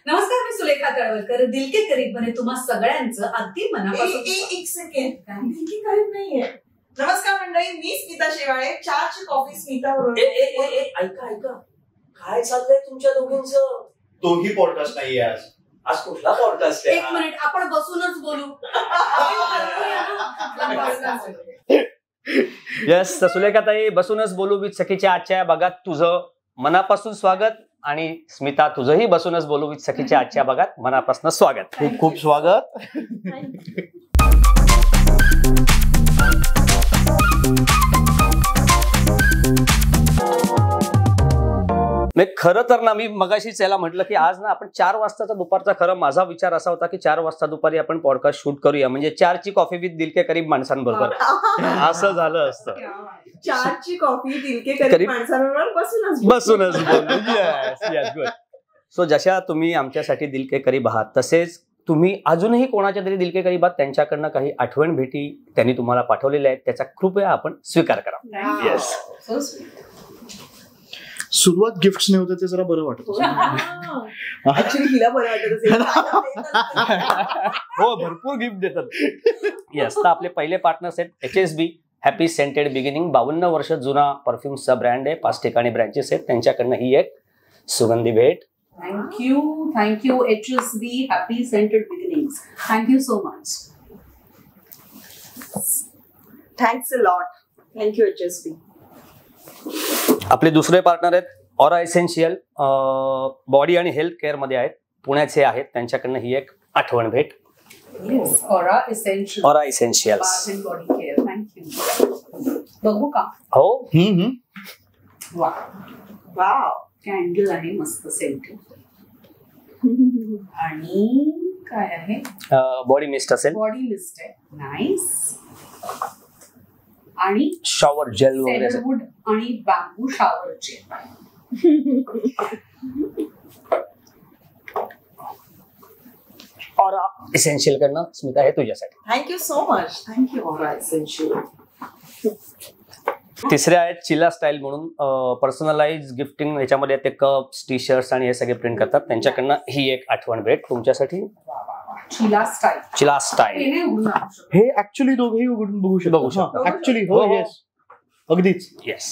नमस्कार, मी सुलेखा तळवलकर. दिल के करीब मध्ये तुम्हा सगळ्यांचं अगदी मनापासून. एक सेकंड, दिल के करीब नाहीये. नमस्कार मंडळी, मी स्मिता शेवाळे. चहाची कॉफी स्मिता बरोबर. ऐका काय चाललंय तुमच्या दोघींचं? तोही पॉडकास्ट नाहीये आज कुठला पॉडकास्ट आहे? एक मिनिट, आपण बसूनच बोलू. यस, सुलेखाताई, बसूनच बोलू विथ सखीच्या आजच्या भागात तुझं मनापासून स्वागत. आणि स्मिता, तुझंही बसूनच बोलू विथ सखीच्या आजच्या भागात मनापासून स्वागत. खूप खूप स्वागत. खरं तर ना, मी मगाशीच याला म्हटलं की आज ना आपण 4 वाजताचा दुपारचा, खरं माझा विचार असा होता की 4 वाजता दुपारी आपण पॉडकास्ट शूट करूया, म्हणजे 4ची कॉफी विथ दिल के करीब माणसांबरोबर. असं झालं असतं. 4ची कॉफी दिल के करीब माणसांबरोबर बसूनच बोलू. Yes good. सो जशा तुम्ही आमच्यासाठी दिल के करीब आहात, तसेच तुम्ही अजूनही कोणाच्या तरी दिल के करीब आहात, त्यांच्याकडनं काही आठवण भेटी त्यांनी तुम्हाला पाठवलेल्या आहेत, त्याचा कृपया आपण स्वीकार करा. येस. सुरुवात गिफ्ट्सने होते ते जरा बरं वाटत. ऍक्च्युली हिला बरं वाटत असेल. हो, भरपूर गिफ्ट देतात. येस. तर आपले पहिले पार्टनर्स आहेत HSB हॅपी सेंटेड बिगिनिंग. 52 वर्ष जुना परफ्युम्सचा ब्रँड आहे. 5 ठिकाणी ब्रँचेस आहेत. त्यांच्याकडनं ही एक सुगंधी भेट. Thank you HSB happy scented beginnings. Thank you so much. Thanks a lot. Thank you HSB. आपले दुसरे पार्टनर आहेत ऑरा एसेन्शियल. बॉडी आणि हेल्थ केअर मध्ये आहेत, पुण्याचे आहेत. त्यांच्याकडनं ही एक आठवण भेट. Aura essential body care. Thank you. बघू का? हो. वाव, कॅन्डल आहे मस्त सेंटेड. आणि काय आहे? बॉडी मिस्ट असेल. बॉडी मिस्ट आहे. नाईस. आणि शॉवर जेल वगैरे सॅडलवूड आणि bamboo shower gel. Aura essential कडनं स्मिता हे तुझ्यासाठी. Thank you so much. Thank you Aura essential. तिसरे आहेत चिला स्टाईल म्हणून, पर्सनलाइज गिफ्टिंग. ह्याच्यामध्ये ते कप्स, टी शर्ट्स आणि हे सगळे प्रिंट करतात. त्यांच्याकडनं ही एक आठवण भेट तुमच्यासाठी. चिला स्टाईल. हे ऍक्च्युली दोघेही उघडून बघू शकतो. ऍक्च्युली हो. येस, अगदीच. Yes.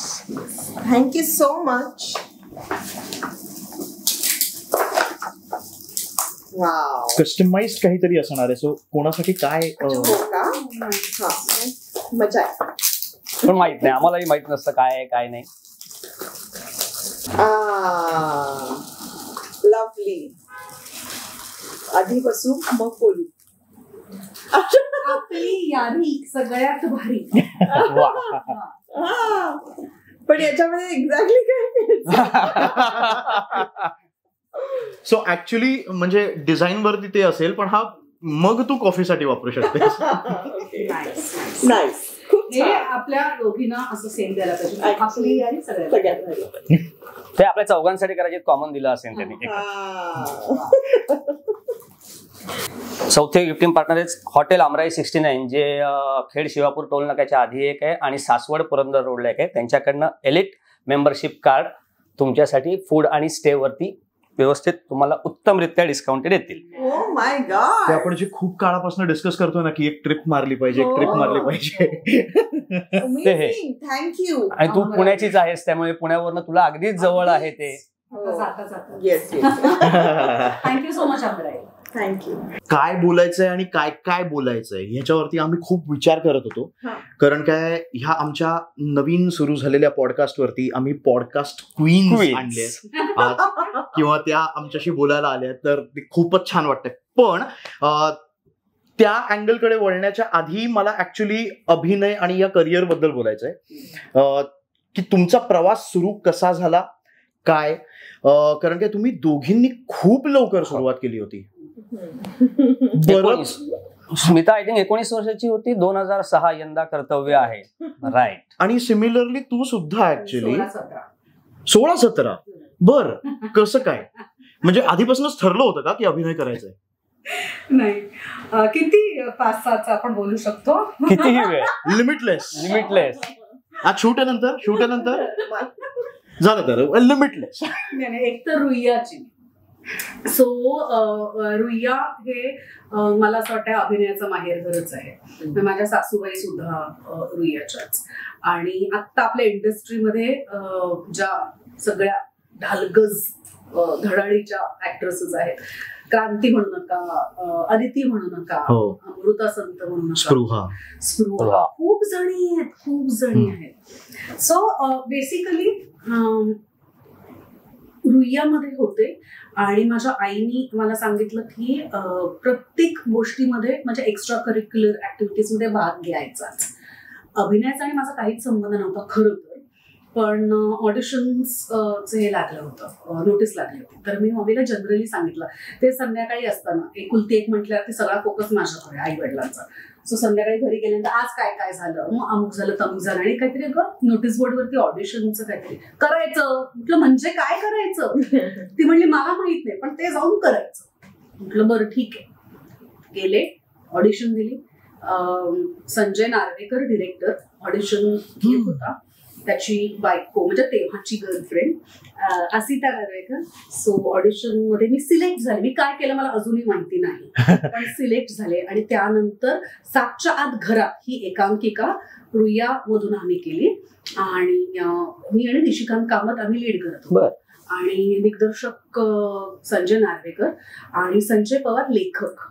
Thank you so much. Wow, customized काहीतरी असणार आहे. सो कोणासाठी काय? मजा आहे. पण माहित नाही, आम्हालाही माहित नसतं काय आहे काय नाही. लवली. आधी बसू मग बोलू. आपली यादी सगळ्यात भारी. पण याच्यामध्ये एक्झॅक्टली काय? सो ऍक्च्युली म्हणजे डिझाईन वरती ते असेल, पण हा मग तू कॉफीसाठी वापरू शकतेस. नाईस. हे आपल्या दोघींना असं सेम द्यायला पाहिजे. आपली यादी सगळ्यात भारी. ते आपल्या चौघांसाठी करायचे, कॉमन दिलं असेल त्यांनी. चौथे गिफ्टिंग पार्टनर आहेत हॉटेल आमराई 69, जे खेड शिवापूर टोल नाक्याच्या आधी एक आहे आणि सासवड पुरंदर रोडला एक आहे. त्यांच्याकडनं एलिट मेंबरशिप कार्ड तुमच्यासाठी फूड आणि स्टे वरती व्यवस्थित तुम्हाला उत्तमरित्या डिस्काउंटेड येतील. Oh my God. ते आपण जे खूप काळापासून डिस्कस करतोय ना की एक ट्रिप मारली पाहिजे, थँक्यू. आणि तू पुण्याचीच आहेस, त्यामुळे पुण्यावरनं तुला अगदीच जवळ आहे ते. थँक्यू सो मच आमराई. थँक्यू. काय बोलायचंय आणि काय काय बोलायचंय ह्याच्यावरती आम्ही खूप विचार करत होतो. कारण काय, ह्या आमच्या नवीन सुरू झालेल्या पॉडकास्ट वरती आम्ही पॉडकास्ट क्वीन्स आणले किंवा त्या आमच्याशी बोलायला आल्या, तर ते खूपच छान वाटतंय. पण त्या अँगलकडे वळण्याच्या आधी मला ऍक्च्युली अभिनय आणि या करिअर बद्दल बोलायचंय की तुमचा प्रवास सुरू कसा झाला, काय. कारण काय तुम्ही दोघींनी खूप लवकर सुरुवात केली होती. स्मिता आय थिंक 19 वर्षाची होती. 2006 यंदा कर्तव्य आहे. राईट. आणि सिमिलरली तू सुद्धा ऍक्च्युली 16-17. बर, कसं काय म्हणजे आधीपासूनच ठरलं होतं का की अभिनय करायचंय? नाही, किती 5-6 आपण बोलू शकतो. कितीही वेळ. लिमिटलेस. आज शूट नंतर झालं तर लिमिटलेस. एक तर रुईयाची सो रुईया हे मला असं वाटतं अभिनयाचं माहेरघरच आहे. माझ्या सासूबाई सुद्धा रुईयाच्याच. आणि आता आपल्या इंडस्ट्रीमध्ये ज्या सगळ्या ढालगज धडाडीच्या ऍक्ट्रेसेस आहेत, क्रांती म्हणू नका, अदिती म्हणू नका, अमृता संत म्हणू नका, स्पृहा, खूप जणी आहेत. सो बेसिकली रुईयामध्ये होते आणि माझ्या आईनी मला सांगितलं की प्रत्येक गोष्टीमध्ये म्हणजे एक्स्ट्रा करिक्युलर ऍक्टिव्हिटीज मध्ये भाग घ्यायचाच. अभिनयाचा आणि माझा काहीच संबंध नव्हता खरं तर, पण ऑडिशन्सचं हे लागलं होतं, नोटीस लागली होती. तर मी मम्मीला जनरली सांगितलं. ते संध्याकाळी असताना एकुलती एक म्हटल्यावर सगळा फोकस माझ्याकडे आई वडिलांचा. सो संध्याकाळी घरी गेल्यानंतर आज काय काय झालं, मग अमुक झालं तमुक झालं, आणि काहीतरी नोटीस बोर्डवरती ऑडिशनचं काहीतरी करायचं. म्हटलं म्हणजे काय करायचं? ती म्हणली मला माहित नाही, पण ते जाऊन करायचं. म्हटलं बरं ठीक आहे. गेले, ऑडिशन दिली. संजय नार्वेकर डिरेक्टर ऑडिशन घेत होता, त्याची बायको म्हणजे तेव्हाची girlfriend Asita Narvekar. So audition मध्ये मी सिलेक्ट झाले. मी काय केलं मला अजूनही माहिती नाही, पण सिलेक्ट झाले. आणि त्यानंतर 7च्या आत घरात ही एकांकिका रुईया मधून आम्ही केली. आणि मी आणि निशिकांत कामत आम्ही लीड करत होतो. आणि दिग्दर्शक संजय नार्वेकर आणि संजय पवार लेखक.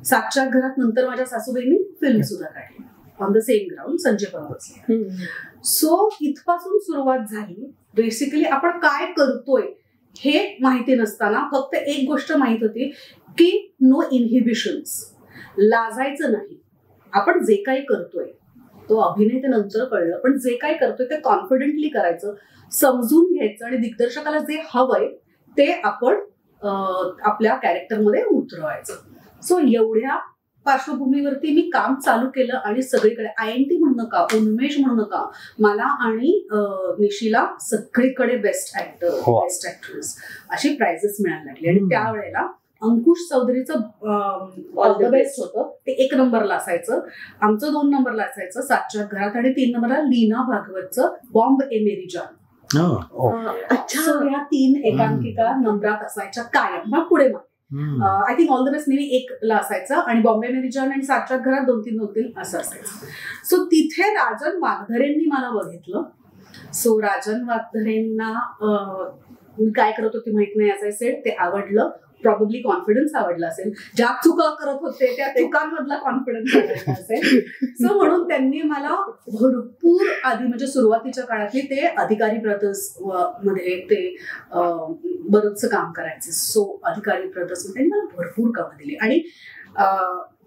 7च्या घरात नंतर माझ्या सासूबाईंनी फिल्म सुद्धा काढली on the same ground, Sanjay Pawar. So इथपासून सुरुवात झाली. बेसिकली आपण काय करतोय हे माहिती नसताना फक्त एक गोष्ट माहित होती की नो इनहिबिशन्स, लाजायचं नाही. आपण जे काही करतोय, तो अभिनय ते नंतर कळलं, पण जे काही करतोय ते कॉन्फिडेंटली करायचं, समजून घ्यायचं आणि दिग्दर्शकाला जे हवंय ते आपण आपल्या कॅरेक्टरमध्ये उतरवायचं. सो एवढ्या पार्श्वभूमीवरती मी काम चालू केलं आणि सगळीकडे INT म्हणू नका, उन्मेष म्हणू नका, मला आणि निशीला सगळीकडे बेस्ट ऍक्टर, बेस्ट ऍक्ट्रेस अशी प्राइजेस मिळायला लागली. आणि त्यावेळेला अंकुश चौधरीचं ऑल द बेस्ट होतं, ते 1 नंबरला असायचं, आमचं 2 नंबरला असायचं 7च्या घरात, आणि 3 नंबरला लीना भागवतचं बॉम्ब ए मेरी जान. सो या 3 एकांकिका नंबरात असायच्या कायम. मग पुढे I think all the best नेहमी 1ला असायचं, आणि बॉम्बे मेरी जान आणि 7च्या घरात 2-3 असं असायचं. सो तिथे राजन वाघधरेंनी मला बघितलं. सो राजन वाघधरेंना मी काय करत होती माहित नाही असायचे, ते आवडलं. प्रॉब्ली कॉन्फिडन्स आवडला असेल, ज्या चुका करत होते त्या चुकांमधला कॉन्फिडन्स आवडला असेल. सो म्हणून त्यांनी मला भरपूर आधी म्हणजे सुरुवातीच्या काळातली ते अधिकारी ब्रदर्स मध्ये ते बरंचसं काम करायचे. सो अधिकारी ब्रदर्स मध्ये त्यांनी मला भरपूर कामं दिली. आणि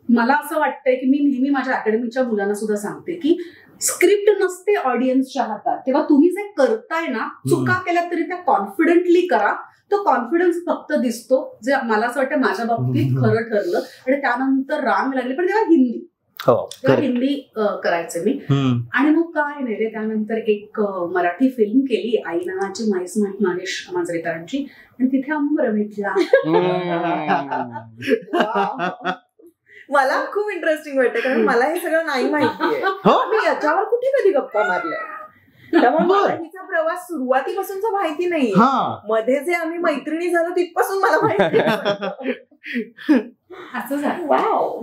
मला असं वाटतंय की मी नेहमी माझ्या अकॅडमीच्या मुलांना सुद्धा सांगते की स्क्रिप्ट नसते ऑडियन्सच्या हातात, तेव्हा तुम्ही जे करताय ना, चुका केल्या तरी त्या कॉन्फिडेंटली करा. तो कॉन्फिडन्स फक्त दिसतो, जे मला असं वाटतं माझ्या बाबतीत खरं ठरलं. आणि त्यानंतर रांग लागली, पण तेव्हा हिंदी करायचं मी. आणि मग काय नाही रे, त्यानंतर एक मराठी फिल्म केली आई नावाची, महेश मांजरेकरांची, आणि तिथे आम्ही भेटला. मला खूप इंटरेस्टिंग वाटतं, कारण मला हे सगळं नाही माहितीये. मी याच्यावर कुठे कधी गप्पा मारल्या, त्यामुळे मला हिचा प्रवास सुरुवातीपासूनच माहिती नाही. मध्ये जे आम्ही मैत्रिणी झालो तिथपासून मला माहिती असं झालं. वाव.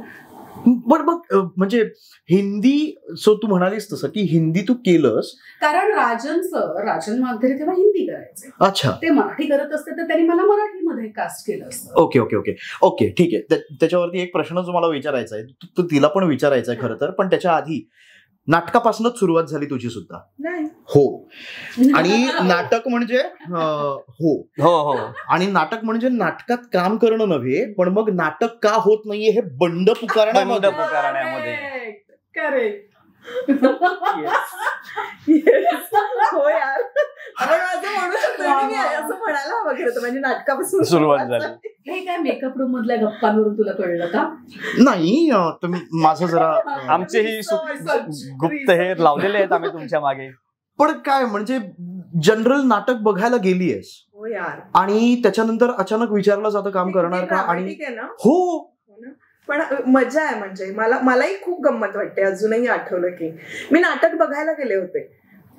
पण मग म्हणजे हिंदी, सो तू म्हणालीस तसं की हिंदी तू केलंस कारण राजन वाघधरे तेव्हा हिंदी करायचे. अच्छा, ते मराठी करत असते तर त्यांनी मला मराठीमध्ये कास्ट केलं असतं. ओके ओके ओके ओके ठीक आहे. त्याच्यावरती एक प्रश्न जो मला विचारायचा आहे, तो तिला पण विचारायचा आहे खरं तर, पण त्याच्या आधी नाटकापासूनच सुरुवात झाली तुझी सुद्धा? हो. आणि नाटक म्हणजे हो, आणि नाटक म्हणजे नाटकात काम करणं नव्हे, पण मग नाटक का होत नाहीये हे बंड पुकारण्यामध्ये. करेक्ट. हो यार, आपण असं म्हणू शकतो, असं म्हणायला हवं खरं तर, म्हणजे नाटकापासून सुरुवात झाली. हे काय मेकअप रूम मधल्या गप्पांवरून तुला कळलं का? नाही, तुम्ही माझं जरा आमचेही गुप्त हे लावलेले आहेत आम्ही तुमच्या मागे. पण काय म्हणजे जनरल नाटक बघायला गेलीयस आणि त्याच्यानंतर अचानक विचारलं जातं काम करणार का? आणि हो, पण मजा आहे. म्हणजे मलाही खूप गंमत वाटते. अजूनही आठवलं की मी नाटक बघायला गेले होते.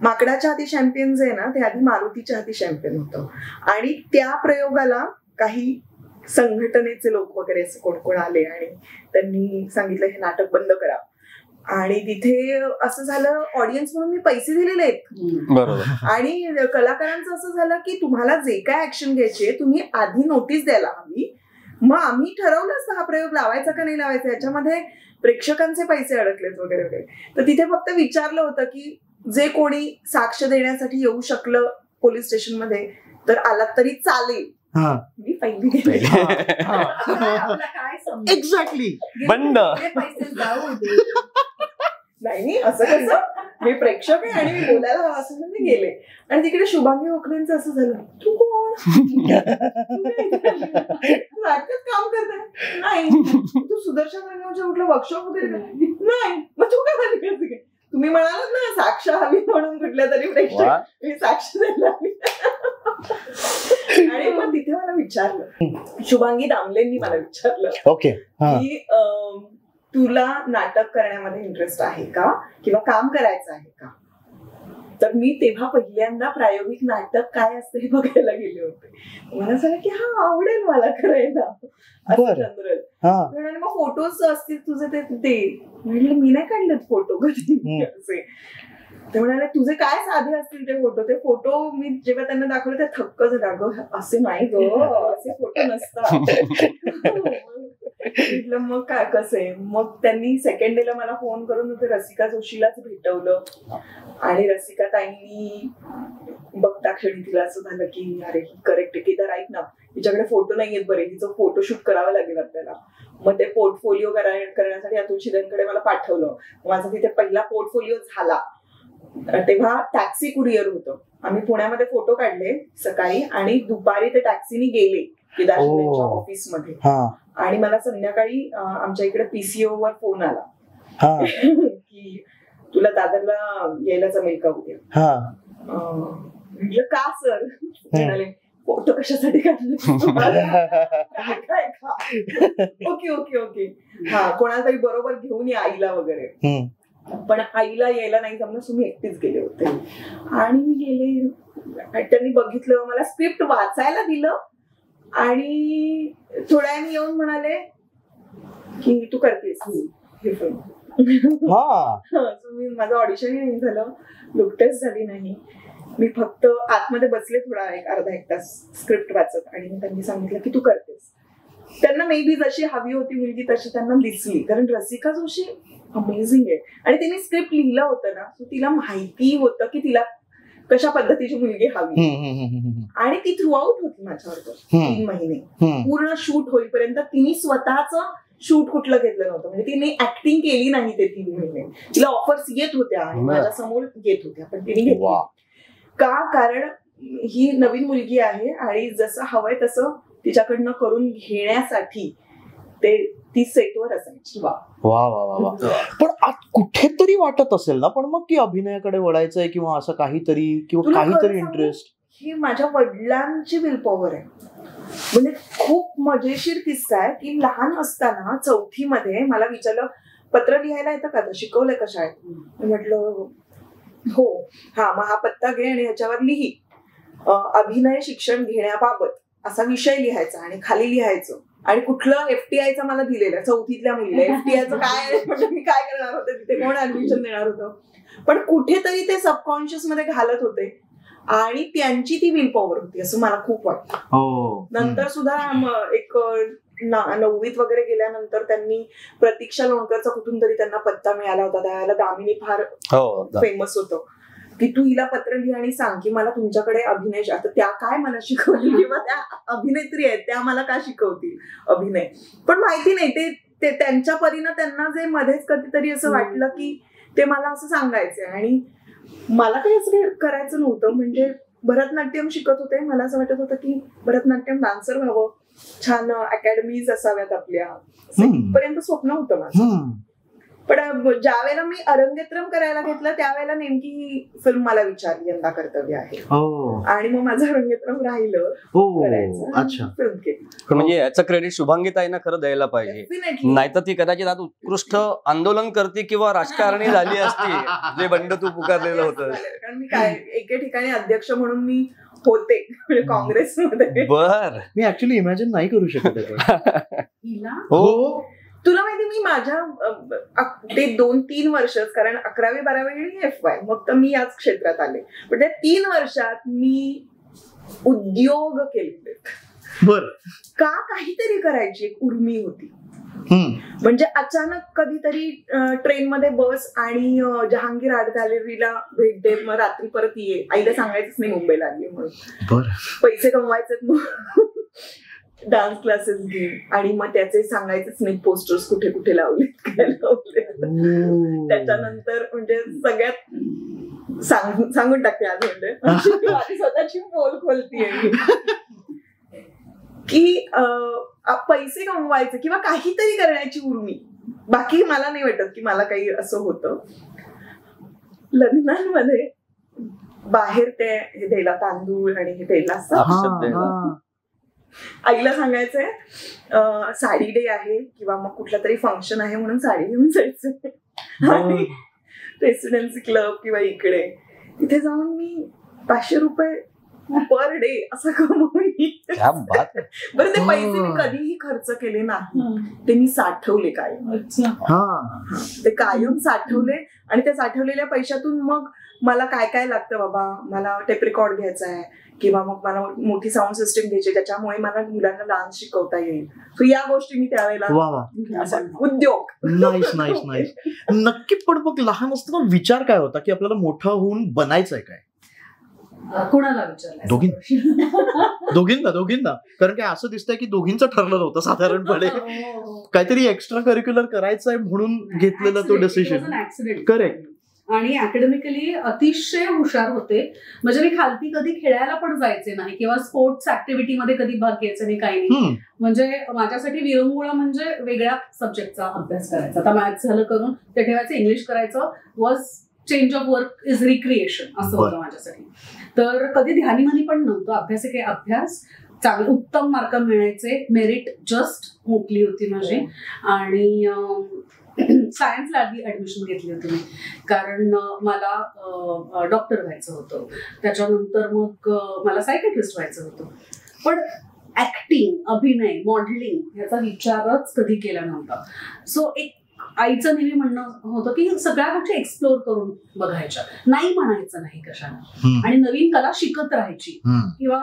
माकडाच्या हाती चॅम्पियन जे आहे ना, ते आधी मारुतीच्या हाती चॅम्पियन होतं. आणि त्या प्रयोगाला काही संघटनेचे लोक वगैरे असं कोण कोण आले आणि त्यांनी सांगितलं हे नाटक बंद करा. आणि तिथे असं झालं, ऑडियन्स म्हणून मी पैसे दिलेले आहेत. बरोबर. आणि कलाकारांचं असं झालं की तुम्हाला जे काय ऍक्शन घ्यायची तुम्ही आधी नोटीस द्यायला हवी. मग आम्ही ठरवलं असतं हा प्रयोग लावायचा का नाही लावायचा, याच्यामध्ये प्रेक्षकांचे पैसे अडकलेत वगैरे वगैरे. तर तिथे फक्त विचारलं होतं की जे कोणी साक्ष देण्यासाठी येऊ शकलं पोलीस स्टेशन मध्ये तर आलात तरी चालेल. मी पहिली गेली. एक्झॅक्टली. बंद. नाही असं कसं, मी प्रेक्षक आहे आणि मी बोलायला हवं असं मी गेले. आणि तिकडे शुभांगी होकरेंचं असं झालं, तू कोण, नाटकात काम करते नाही, तू सुदर्शन रंगाच्या कुठलं वर्कशॉप वगैरे नाही, मग तू काय झाली, तुम्ही म्हणालात ना साक्ष हवी म्हणून कुठल्या तरी प्रेक्षक, मी साक्ष द्यायला हवी. आणि मग तिथे मला विचारलं, शुभांगी दामलेंनी मला विचारलं ओके की तुला नाटक करण्यामध्ये इंटरेस्ट आहे का किंवा काम करायचं आहे का. तर मी तेव्हा पहिल्यांदा प्रायोगिक नाटक काय असतं हे बघायला गेले होते. मला सांगा की हा आवडेल मला करायला असं जनरल. आणि मग फोटोज असतील तुझे ते म्हटलं मी नाही काढलेत फोटो कधी असे. ते म्हणाले तुझे काय साधे असतील ते फोटो मी जेव्हा त्यांना दाखवले ते थक्क झाला, अगं असे नाही ग, असे फोटो नसतात. म्हटलं मग काय कसं आहे. मग त्यांनी सेकंड डेला मला फोन करून रसिका जोशीलाच भेटवलं. आणि रसिका ताईंनी बघता क्षणी तिला असं झालं की अरे ही करेक्ट आहे. केदार ऐक ना, हिच्याकडे फोटो नाहीयेत बरे, हिचं फोटोशूट करावं लागेल आपल्याला. मग ते पोर्टफोलिओ करण्यासाठी अतुल शिंदेकडे मला पाठवलं. माझा तिथे पहिला पोर्टफोलिओ झाला. तेव्हा टॅक्सी कुरिअर होतं. आम्ही पुण्यामध्ये फोटो काढले सकाळी आणि दुपारी ते टॅक्सीने गेले केदार शिंदेच्या ऑफिसमध्ये. आणि मला संध्याकाळी आमच्या इकडे PCO वर फोन आला की तुला दादरला यायला जमेल का उद्या. म्हटलं का सर. म्हणाले फोटो कशासाठी काढले. ओके ओके ओके हा कोणाला तरी बरोबर घेऊन या आईला वगैरे. पण आईला यायला नाही जमलं, तुम्ही एकटीच गेले होते. आणि मी गेले, त्यांनी बघितलं, मला स्क्रिप्ट वाचायला दिलं आणि थोड्या वेळाने येऊन म्हणाले की तू करतेस हे फिल्म. मी माझं ऑडिशनही नाही झालं, लुक टेस्ट झाली नाही. मी फक्त आतमध्ये बसले थोडा अर्धा एक तास स्क्रिप्ट वाचत आणि त्यांनी सांगितलं की तू करतेस. त्यांना मे बी जशी हवी होती मुलगी तशी त्यांना दिसली, कारण रसिका जोशी अमेझिंग आहे. आणि तिने स्क्रिप्ट लिहिलं होतं ना, तिला माहिती होतं की तिला कशा पद्धतीची मुलगी हवी. आणि ती थ्रू आउट होती माझ्याबरोबर 3 महिने. पूर्ण शूट होईपर्यंत तिने स्वतःच शूट कुठलं घेतलं नव्हतं. म्हणजे तिने ऍक्टिंग केली नाही ते 3 महिने. तिला ऑफर्स येत होत्या आणि माझ्या समोर येत होत्या, पण तिने घेतली का, कारण ही नवीन मुलगी आहे आणि जसं हवंय तसं तिच्याकडनं करून घेण्यासाठी ती सेटवर असायची. वा वा वा. पण आज कुठेतरी वाटत असेल ना पण मग की अभिनयाकडे वळायचंय किंवा असं काहीतरी किंवा काहीतरी इंटरेस्ट. ही माझ्या वडिलांची विल पॉवर आहे. म्हणजे खूप मजेशीर किस्सा आहे की लहान असताना 4थी मध्ये मला विचारलं पत्र लिहायला येतं का, शिकवलंय का शाळेत. म्हटलं हो. मग हा पत्ता घे आणि ह्याच्यावर लिही अभिनय शिक्षण घेण्याबाबत असा विषय लिहायचा आणि खाली लिहायचं. आणि कुठलं FTIचं मला दिलेलं 4थीतल्या मुलीला. FTIचं काय म्हणजे मी काय करणार होते तिथे, कोण ऍडमिशन देणार होतं. पण कुठेतरी ते सबकॉन्शियस मध्ये घालत होते आणि त्यांची ती विल पॉवर होती असं मला खूप वाटतं. नंतर सुद्धा एक 9वीत वगैरे गेल्यानंतर त्यांनी प्रतीक्षा लोणकरचा कुठून तरी त्यांना पत्ता मिळाला होता. त्यावेळेला दामिनी फार फेमस होतं की तू हिला पत्र लिही आणि सांग की मला तुमच्याकडे अभिनय. आता त्या काय मला शिकवतील किंवा त्या अभिनेत्री आहेत त्या मला का शिकवतील अभिनय. पण माहिती नाही ते त्यांच्या परीनं त्यांना जे मध्येच कधीतरी असं वाटलं की ते मला असं सांगायचं. आणि मला काही असं करायचं नव्हतं. म्हणजे भरतनाट्यम शिकत होते. मला असं वाटत होतं की भरतनाट्यम डान्सर व्हावं, छान अकॅडमीज असाव्यात आपल्या, पर्यंत स्वप्न होतं माझं. पण ज्या वेळेला मी अरंगेत्रम करायला घेतलं त्यावेळेला नेमकी ही फिल्म मला विचारली यंदा कर्तव्य आहे आणि मग माझं अरंगेत्रम राहिलं करायचं, फिल्म केली. म्हणजे याचं क्रेडिट शुभांगीताईंना खरं द्यायला पाहिजे, नाहीतर ती कदाचित आज उत्कृष्ट आंदोलन करते किंवा राजकारणी झाली असती जे बंड तू पुकारलेलं होतं. कारण मी काय एके ठिकाणी अध्यक्ष म्हणून मी होते काँग्रेसमध्ये. बर, मी ऍक्च्युली इमॅजिन नाही करू शकत. हो, तुला माहिती मी माझ्या ते 2-3 वर्षच, कारण 11वी-12वी FY मग तर मी याच क्षेत्रात आले, पण त्या 3 वर्षात मी उद्योग केले. बर, का काहीतरी करायची एक उर्मी होती. म्हणजे अचानक कधीतरी ट्रेनमध्ये बस आणि जहांगीर आर्ट गॅलरीला भेट दे, मग रात्री परत ये, आईला सांगायचंच नाही मुंबईला आली म्हणून, पैसे कमवायचे मग डान्स क्लासेस घे, आणि मग त्याचे सांगायचेच नाही पोस्टर्स कुठे कुठे लावले काय लावले. त्याच्यानंतर म्हणजे सगळ्यात सांगून टाकते आज, म्हणजे माझी स्वतःची पोल खोलतीये की पैसे कमवायचे किंवा काहीतरी करण्याची उर्मी. बाकी मला नाही वाटत की मला काही असं होतं. लग्नांमध्ये बाहेर ते हे द्यायला तांदूळ आणि हे द्यायला असतं, आईला सांगायचंय साडी डे आहे किंवा मग कुठला तरी फंक्शन आहे म्हणून साडी घेऊन जायचं, आणि रेसिडेन्सी क्लब किंवा इकडे तिथे जाऊन मी 500 रुपये पर डे असं कमवून. बरं, ते पैसे मी कधीही खर्च केले नाही, ते मी साठवले कायम. ते कायम साठवले, आणि त्या साठवलेल्या पैशातून मग मला काय काय लागतं, बाबा मला टेप रेकॉर्ड घ्यायचा आहे किंवा मग मला मोठी साऊंड सिस्टीम घ्यायची ज्याच्यामुळे मला मुलांना डान्स शिकवता येईल, सो या गोष्टी मी त्यावेळेला उद्योग. नाईस. नक्की. पण मग लहान असताना विचार काय होता की आपल्याला मोठं होऊन बनायचंय काय? कोणाला विचारलं? दोघींना. कारण काय असं दिसतंय की दोघींचं ठरलं होतं साधारणपणे, काहीतरी एक्स्ट्रा करिक्युलर करायचंय म्हणून घेतलेलं तो डिसिजन. करेक्ट. आणि अकॅडमिकली अतिशय हुशार होते, म्हणजे मी खालती कधी खेळायला पण जायचे नाही किंवा स्पोर्ट्स ऍक्टिव्हिटीमध्ये कधी भाग घ्यायचा नाही, काही नाही. म्हणजे माझ्यासाठी विरंगुळा म्हणजे वेगळ्या सब्जेक्टचा अभ्यास करायचा. आता मॅथ्स झालं करून ते ठेवायचं, इंग्लिश करायचं, was change of work is recreation असं होतं माझ्यासाठी. तर कधी ध्यानीमनी पण नव्हतं. अभ्यास आहे, अभ्यास चांगले उत्तम मार्क मिळायचे, मेरिट जस्ट मोठी होती माझी. आणि सायन्सला आधी ऍडमिशन घेतली होती मी, कारण मला डॉक्टर व्हायचं होतं. त्याच्यानंतर मग मला सायकॅट्रिस्ट व्हायचं होतं. पण ऍक्टिंग, अभिनय, मॉडेलिंग याचा विचारच कधी केला नव्हता. सो एक आईचं नेहमी म्हणणं होतं की सगळ्या गोष्टी एक्सप्लोर करून बघायच्या, नाही म्हणायचं नाही कशाला, आणि नवीन कला शिकत राहायची, किंवा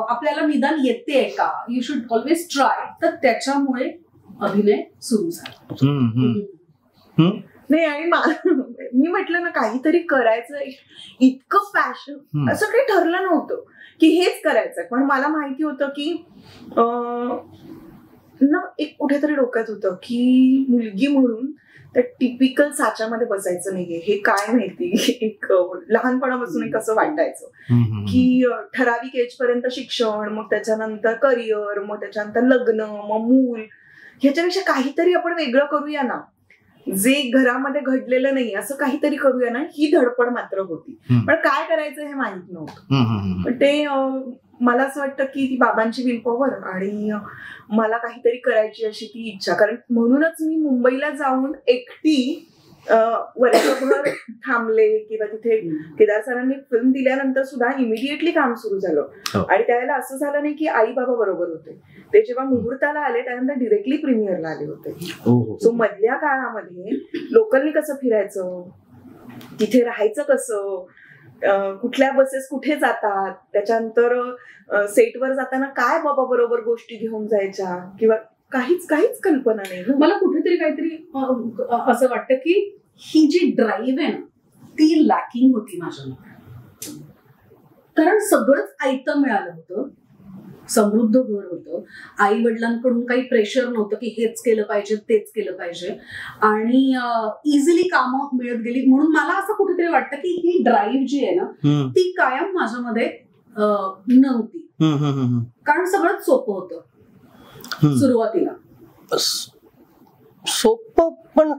आपल्याला निदान येते का, यू शुड ऑलवेज ट्राय. तर त्याच्यामुळे अभिनय सुरू झाला. नाही, आणि मी म्हटलं ना काहीतरी करायचं, इतकं पॅशन, असं काही ठरलं नव्हतं की हेच करायचंय, पण मला माहिती होतं की ना एक कुठेतरी डोक्यात होतं की मुलगी म्हणून त्या टिपिकल साच्यामध्ये बसायचं नाहीये. हे काय माहिती, एक लहानपणापासून एक असं वाटायचं की ठराविक एज पर्यंत शिक्षण, मग त्याच्यानंतर करिअर, मग त्याच्यानंतर लग्न, मग मूल, ह्याच्यापेक्षा काहीतरी आपण वेगळं करूया ना, जे घरामध्ये घडलेलं नाही असं काहीतरी करूया ना, ही धडपड मात्र होती. पण काय करायचं हे माहित नव्हतं. पण ते मला असं वाटतं की ती बाबांची विल पॉवर आणि मला काहीतरी करायची अशी ती इच्छा. कारण म्हणूनच मी मुंबईला जाऊन एकटी वर्षभर थांबले, किंवा तिथे केदार सरांनी फिल्म दिल्यानंतर सुद्धा इमिडिएटली काम सुरू झालं. आणि त्यावेळेला असं झालं नाही की आई बाबा बरोबर होते, ते जेव्हा मुहूर्ताला आले त्यानंतर डिरेक्टली प्रीमियरला आले होते. सो मधल्या काळामध्ये लोकलनी कसं फिरायचं, तिथे राहायचं कसं, कुठल्या बसेस कुठे जातात, त्याच्यानंतर सेटवर जाताना काय बाबा बरोबर गोष्टी घेऊन जायच्या, किंवा काहीच कल्पना नाही. मला कुठेतरी काहीतरी असं वाटतं की ही जी ड्राईव्ह आहे ना ती लॅकिंग होती माझ्या, कारण सगळंच आयतं मिळालं होतं, समृद्ध घर होतं, आई वडिलांकडून काही प्रेशर नव्हतं की हेच केलं पाहिजे तेच केलं पाहिजे, आणि इझिली कामं मिळत गेली. म्हणून मला असं कुठेतरी वाटतं की ही ड्राईव्ह जी आहे ना ती कायम माझ्यामध्ये नव्हती, कारण सगळंच सोपं होतं सुरुवातीला. सोपं पण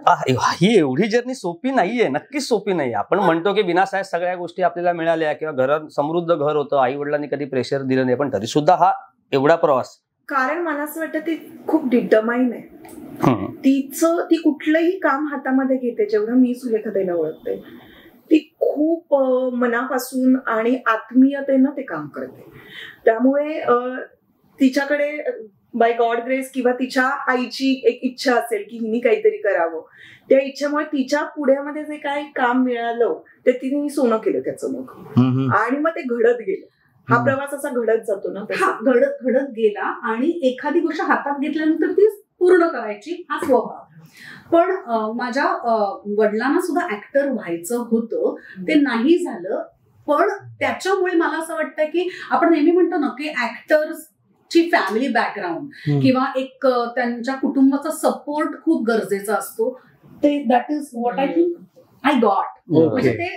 ही एवढी जर्नी सोपी नाहीये, नक्कीच सोपी नाही. आपण म्हणतो की विनासाहेब सगळ्या गोष्टी आपल्याला मिळाल्या किंवा घरात समृद्ध घर होतं, आई वडिलांनी कधी प्रेशर दिलं नाही, पण तरी सुद्धा हा एवढा प्रवास. कारण मला असं वाटतं ती खूप डिटरमाइन आहे. ती कुठलंही काम हातामध्ये घेते, जेवढं मी सुलेखाताईला ओळखते ती खूप मनापासून आणि आत्मीयतेनं ते काम करते. त्यामुळे तिच्याकडे बाय गॉड ग्रेस किंवा तिच्या आईची एक इच्छा असेल की हिने काहीतरी करावं, त्या इच्छेमुळे तिच्या पुढ्यामध्ये जे काही काम मिळालं ते तिने सोनं केलं त्याचं मग, आणि मग ते घडत गेलं. हा प्रवास असा घडत जातो ना, घडत गेला आणि एखादी गोष्ट हातात घेतल्यानंतर ती पूर्ण करायची हा स्वभाव. पण माझ्या वडिलांना सुद्धा ऍक्टर व्हायचं होतं, ते नाही झालं. पण त्याच्यामुळे मला असं वाटतं की आपण नेहमी म्हणतो ना की ऍक्टर्स ची फॅमिली बॅकग्राऊंड किंवा एक त्यांच्या कुटुंबाचा सपोर्ट खूप गरजेचा असतो. ते that is what I think I got. म्हणजे ते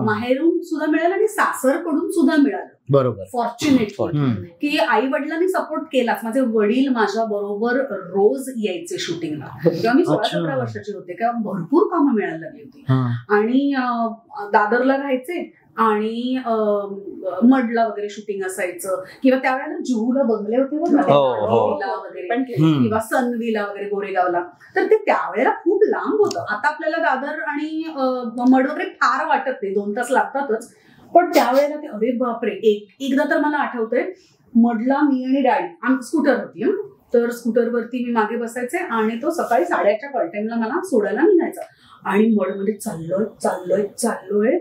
माहेरून सुद्धा मिळालं आणि सासरकडून सुद्धा मिळालं. बरोबर. फॉर्च्युनेटली की आई वडिलांनी सपोर्ट केलाच. माझे वडील माझ्या बरोबर रोज यायचे शूटिंगला तेव्हा मी 16-17 वर्षाची होते, तेव्हा भरपूर कामं मिळायला लागली होती. आणि दादरला राहायचे आणि मडला वगैरे शूटिंग असायचं, किंवा त्यावेळेला जुहूला बंगले होते वगैरे किंवा सनवीला वगैरे गोरेगावला. तर ते त्यावेळेला खूप लांब होतं. आता आपल्याला दादर आणि मड वगैरे फार वाटत नाही, 2 तास लागतातच. पण त्यावेळेला ते अरे बापरे. एकदा तर मला आठवतंय, मडला मी आणि डॅडी स्कूटर होती, तर स्कूटरवरती मी मागे बसायचे आणि तो सकाळी 8:30च्या कॉल टाइमला मला सोडायला निघायचा. आणि मडमध्ये चाललोय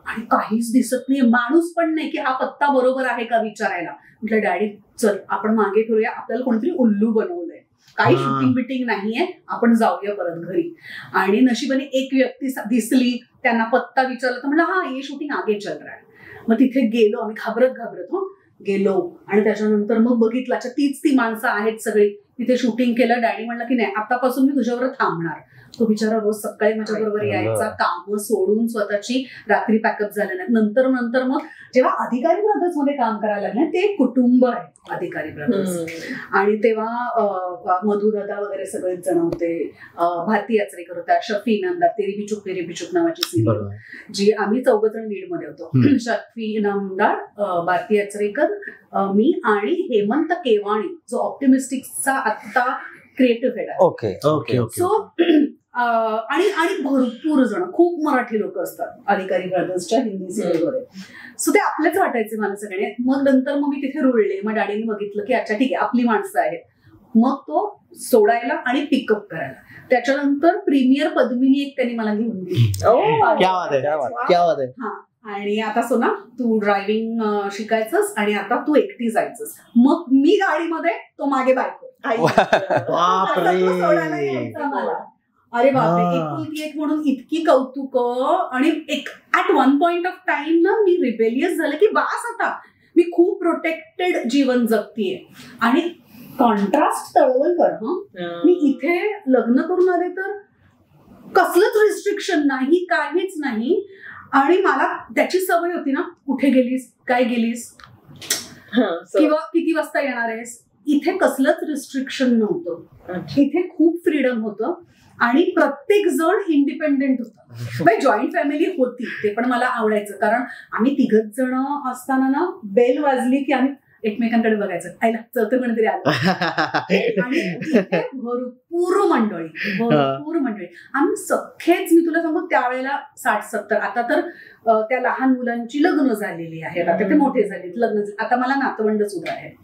आणि काहीच दिसत नाही, माणूस पण नाही की हा पत्ता बरोबर आहे का विचारायला. म्हटलं डॅडी चल आपण मागे फिरूया, आपल्याला कोणीतरी उल्लू बनवलंय, काही शूटिंग बिटिंग नाहीये, आपण जाऊया परत घरी. आणि नशिबाने एक व्यक्ती दिसली, त्यांना पत्ता विचारला तर म्हणलं हा ये शूटिंग आगे चल रहा है. मग तिथे गेलो आम्ही घाबरत गेलो आणि त्याच्यानंतर मग बघितलं अच्छा तीच ती माणसं आहेत सगळी. तिथे शूटिंग केलं. डॅडी म्हणलं की नाही आतापासून मी तुझ्यावर थांबणार. तो बिचारा रोज सकाळी माझ्या बरोबर यायचा, कामं सोडून स्वतःची, रात्री पॅकअप झाल्यानंतर नंतर मग जेव्हा अधिकारी ब्रदर्स मध्ये काम करायला लागले, ते कुटुंब आहे अधिकारी ब्रदर्स. आणि तेव्हा मधुदादा वगैरे सगळेच जण होते, भारती यात्रेकर होत्या, शफी इनामदार, तेरी बिचूक नावाची सिरियल जी आम्ही 4 जण लीड मध्ये होतो. शफी इनामदार, भारती यात्रेकर, मी आणि हेमंत केवाणी जो ऑप्टिमिस्टिक्सचा आता क्रिएटिव्ह हेड आहे. ओके. सो आणि भरपूर जण, खूप मराठी लोक असतात अधिकारी ब्रदर्सच्या हिंदी सिरियलमध्ये. सो ते आपलेच वाटायचे मला सगळे. मग नंतर मग मी तिथे रुळले. मग डॅडीने बघितलं की अच्छा ठीक आहे आपली माणसं आहेत. मग तो सोडायला आणि पिकअप करायला. त्याच्यानंतर प्रीमियर पद्मिनी एक त्यांनी मला घेऊन दिली. आणि आता सोना तू ड्रायव्हिंग शिकायचंस आणि आता तू एकटी जायचंस. मग मी गाडीमध्ये, तो मागे बायको. अरे बापरे, एकुलती एक म्हणून इतकी कौतुक. आणि एक at one point of time ना मी रिबेलियस झालं की बास आता मी खूप प्रोटेक्टेड जीवन जगतीये. आणि कॉन्ट्रास्ट तळवलकर, मी इथे लग्न करून आले तर कसलंच रिस्ट्रिक्शन नाही, काहीच नाही. आणि मला त्याची सवय होती ना, कुठे गेलीस, काय गेलीस, किंवा किती वाजता येणार आहेस. इथे कसलंच रिस्ट्रिक्शन नव्हतं. इथे खूप फ्रीडम होतं आणि प्रत्येक जण इंडिपेंडेंट होता. जॉईंट फॅमिली होती, ते पण मला आवडायचं. कारण आम्ही 3 जण असताना ना बेल वाजली की आम्ही एकमेकांकडे बघायचं, आईला चौथं कोणीतरी आलं. आणि भरपूर मंडळी आम्ही सख्खेच. मी तुला सांगू त्यावेळेला 60-70, आता तर त्या लहान मुलांची लग्न झालेली आहेत, आता ते मोठे झालेत, लग्न. आता मला नातवंड सुद्धा आहे.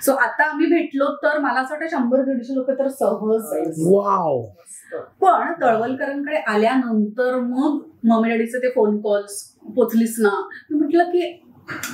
सो आता आम्ही भेटलो तर मला असं वाटतं 100-150 लोक तर सहज. पण तळवलकरांकडे आल्यानंतर मग मम्मी डॅडीचे ते फोन कॉल्स, पोचलीस ना. मी म्हटलं की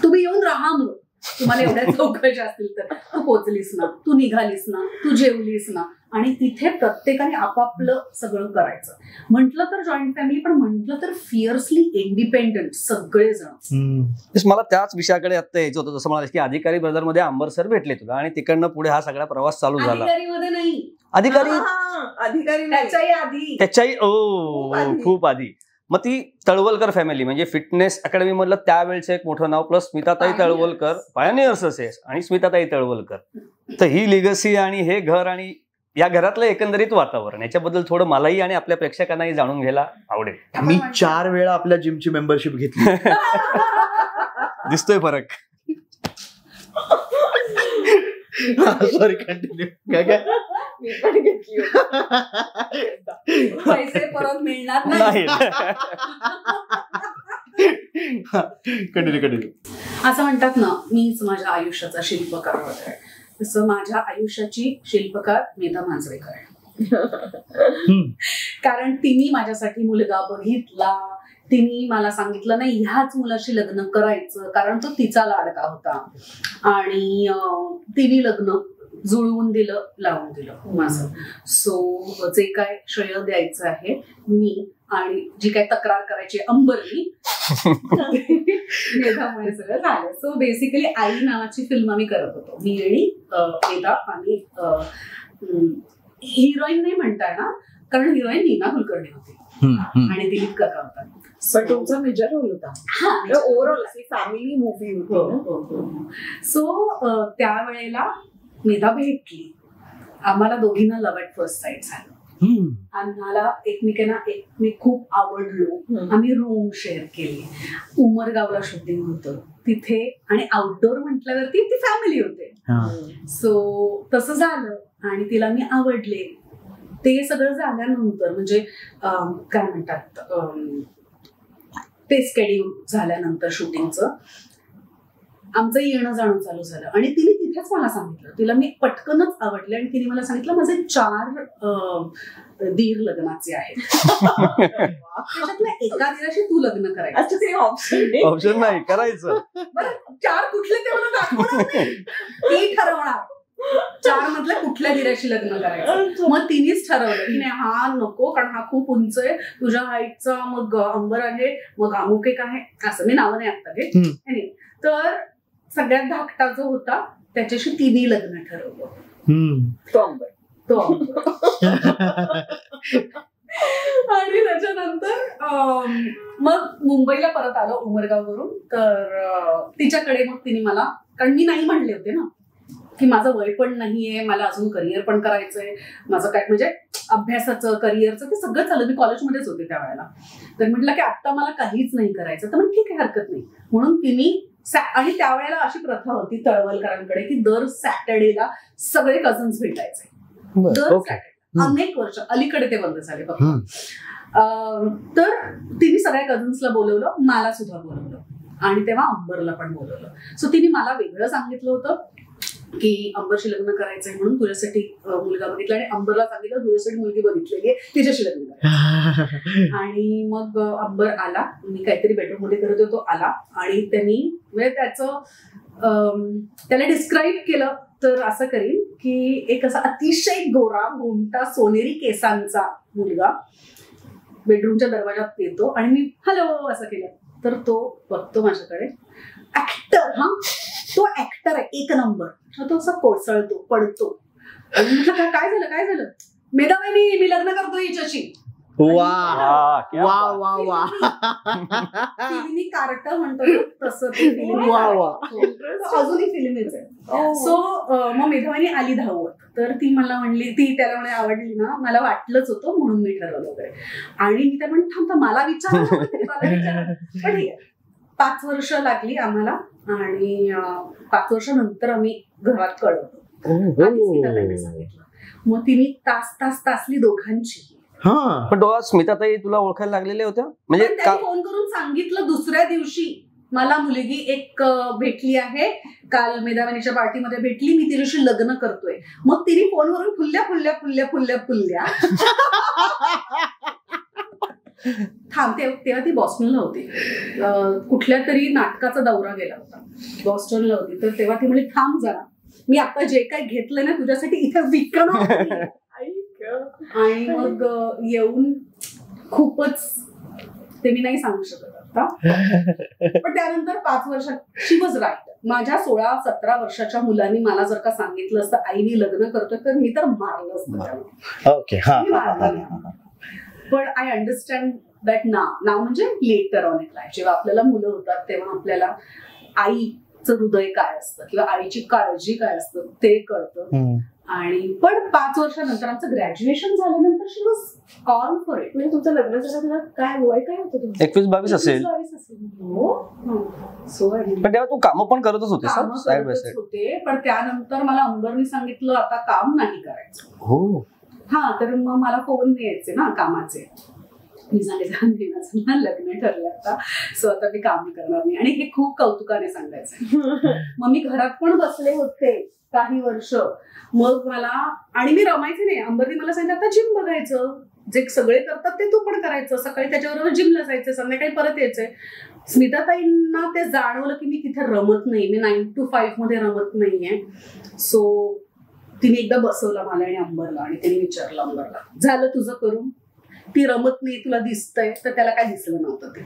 तुम्ही येऊन राहा, मग तुम्हाला एवढ्या चौकशी असतील तर. तू पोचलीस ना, तू निघालीस ना, तू जेवलीस ना. आणि तिथे प्रत्येकाने आपापलं सगळं करायचं. म्हटलं तर जॉईंट फॅमिली, पण म्हटलं तर फिअर्सली इंडिपेंडंट सगळेजण. मला त्याच विषयाकडे आता यायचं होतं. जसं मला की अधिकारी ब्रदर मध्ये अंबर सर भेटले तुला आणि तिकडनं पुढे हा सगळा प्रवास चालू झाला. अधिकारीमध्ये नाही, अधिकारी त्याच्याही खूप आधी. मग ती तळवलकर फॅमिली म्हणजे फिटनेस अकॅडमी मधलं त्यावेळेचं एक मोठं नाव, प्लस स्मिताताई तळवलकर, पायनियर्स असेस, आणि स्मिताताई तळवलकर. तर ही लिगसी आणि हे घर आणि या घरातलं एकंदरीत वातावरण याच्याबद्दल थोडं मलाही आणि आपल्या प्रेक्षकांनाही जाणून घ्यायला आवडेल. मी 4 वेळा आपल्या जिमची मेंबरशिप घेतली. दिसतोय फरक. Sorry, continue. काय मी पण घेतली पैसे परत मिळणार नाही. कंटिन्यू. असं म्हणतात ना, मीच माझ्या आयुष्याचा शिल्पकार वगैरे, तसं माझ्या आयुष्याची शिल्पकार मेधा मांजरेकर. कारण तिने माझ्यासाठी मुलगा बघितला, तिने मला सांगितलं नाही ह्याच मुलाशी लग्न करायचं, कारण तो तिचा लाडका होता, आणि तिने लग्न जुळवून दिलं, लावून दिलं माझं. सो जे काय श्रेय द्यायचं आहे मी, आणि जी काय तक्रार करायची अंबरनी, मेधामुळे सगळं झालं. सो बेसिकली आई नावाची फिल्म आम्ही करत होतो, मी आणि मेधा. आणि हिरोईन नाही म्हणता येणार, कारण हिरोईन नीना कुलकर्णी होती आणि दिलीप काका होता. पण तुमचा मेजर रोल होता, ओव्हरऑल फॅमिली मूवी होती. सो त्यावेळेला मेधा भेटली, आम्हाला दोघींना लव्ह ॲट फर्स्ट साईट झालं. आम्हाला एकमेकांना खूप आवडलो. आम्ही रूम शेअर केली. उमरगावला शूटिंग होतं तिथे, आणि आउटडोर म्हटल्यावरती ती फॅमिली होते. सो तसं झालं आणि तिला मी आवडले. ते सगळं झाल्यानंतर म्हणजे काय म्हणतात, ते स्केड्यूल झाल्यानंतर शूटिंगचं आमचं येणं जाणं चालू झालं. आणि तिने तिथेच मला सांगितलं, तिला मी पटकनच आवडले, आणि तिने मला सांगितलं माझे 4 दीर लग्नाचे आहेत. त्याच्यातल्या एका दीराशी तू लग्न करायचं. ऑप्शन नाही करायचं. बरं, 4 कुठले ते मला दाखवणार नाही, ती ठरवणार 4 मधल्या कुठल्या दीराशी लग्न करायचं. मग तिनेच ठरवलं की नाही हा नको, कारण हा खूप उंच आहे, तुझ्या हाईटचा, मग अंबर आहे, मग अमुक एक आहे, असं मी नावं नाही आता घे. तर सगळ्यात धाकटा जो होता त्याच्याशी तिने लग्न ठरवलं, तो आणि त्याच्यानंतर मग मुंबईला परत आलो उमरगाववरून. तर तिच्याकडे मग तिने मला, कारण मी नाही म्हणले होते ना की माझं वय पण नाहीये, मला अजून करिअर पण करायचंय, माझं काय म्हणजे अभ्यासाचं करिअरचं ते सगळं चालू, मी कॉलेजमध्येच होते त्यावेळेला. तर म्हटलं की आता मला काहीच नाही करायचं. तर मग ठीक आहे, हरकत नाही. म्हणून तिने, आणि त्यावेळेला अशी प्रथा होती तळवलकरांकडे की दर सॅटर्डेला सगळे कझन्स भेटायचे. दर सॅटर्डे अनेक वर्ष, अलीकडे ते बंद झाले फक्त. तर तिने सगळ्या कझन्सला बोलवलं, मला सुद्धा बोलवलं, आणि तेव्हा अंबरला पण बोलवलं. सो तिने मला वेगळं सांगितलं होतं की अंबरशी लग्न करायचंय म्हणून, तुझ्यासाठी मुलगा बघितला, आणि अंबरला सांगितलं तुझ्यासाठी मुलगी बघितलेली आहे, तिच्याशी लग्न करायचं. आणि मग अंबर आला, मी काहीतरी बेडरूम मध्ये करत होतो, आला, आणि त्यांनी म्हणजे त्याला डिस्क्राईब केलं तर असं करीन की एक असा अतिशय गोरा गोमटा सोनेरी केसांचा मुलगा बेडरूमच्या दरवाजात येतो, आणि मी हॅलो असं केलं. तर तो बघतो माझ्याकडे, ऍक्टर, तो ऍक्टर आहे, 1 नंबर. तो असा कोसळतो, पडतो. आणि म्हटलं काय झालं, काय झालं? मेधा वहिनी, मी लग्न करतो हिच्याशी. फिल्मी कार्ट म्हणतो तसं अजूनही फिल्मीच आहे. सो मग मेधावानी आली धावत. तर ती मला म्हणली, ती त्याला म्हणे आवडली ना, मला वाटलंच होतं म्हणून मी ठरवलं वगैरे. आणि मी त्या म्हणून थांबता, मला विचारलं पण ठीक आहे. 5 वर्ष लागली आम्हाला, आणि 5 वर्षानंतर आम्ही घरात कळवलं. मग तिने तासली दोघांची. पण स्मिताताई तुला ओळखायला लागलेल्या होत्या म्हणजे फोन करून सांगितलं दुसऱ्या दिवशी, मला मुलगी एक भेटली आहे, काल मेधावानीच्या पार्टीमध्ये भेटली, मी तिच्याशी लग्न करतोय. मग तिने फोनवरून फुल्ल्या फुल्ल्या फुल्ल्या फुल्ल्या फुल्ल्या थांबते. तेव्हा ती बॉस्टनला होती, कुठल्या तरी नाटकाचा दौरा गेला होता, बॉस्टनला होती. तर तेव्हा ती म्हणजे थांब जरा, मी आता जे काही घेतलंय ना तुझ्यासाठी इथे विकणार. आणि मग येऊन खूपच, ते मी नाही सांगू शकत आता. पण त्यानंतर 5 वर्षात शी वॉज राईट. माझ्या 16-17 वर्षाच्या मुलांनी मला जर का सांगितलं असतं आई मी लग्न करतोय, तर मी तर मारलं असतं. पण आय अंडरस्टँड दॅट नाव म्हणजे लेटर ऑन इन लाईफ, जेव्हा आपल्याला मुलं होतात तेव्हा आपल्याला आईचं हृदय काय असतं किंवा आईची काळजी काय असतं ते कळतं. आणि पण 5 वर्षानंतर आमचं ग्रॅज्युएशन झाल्यानंतर शी वॉज ऑल फॉर इट. म्हणजे तुमचं लग्न झालं तेव्हा काय वय काय होतं तुमचं? 21-22 असेल. पण तेव्हा तू कामं पण करतच होते. पण त्यानंतर मला अंबरनी सांगितलं आता काम नाही करायचं. हो. हा, तर मग मला फोन यायचे ना कामाचे. मी सांगितलं लग्न ठरलं आता, सो आता मी काम करणार नाही. आणि हे खूप कौतुकाने सांगायचं. मग मी घरात पण बसले होते काही वर्ष. मग मला आणि मी रमायचे नाही. अंबरनी मला सांगितलं आता जिम बघायचं, जे सगळे करतात ते तू पण करायचं. सकाळी त्याच्याबरोबर जिमला जायचं, संध्याकाळी परत यायचंय. स्मिताताईंना ते जाणवलं की मी तिथे रमत नाही, मी 9 to 5 मध्ये रमत नाहीये. सो तिने एकदा बसवलं मला आणि अंबरला आणि तिने विचारलं अंबरला, झालं तुझं करून? ती रमत नाही तुला दिसतंय? तर त्याला काय दिसलं नव्हतं ते.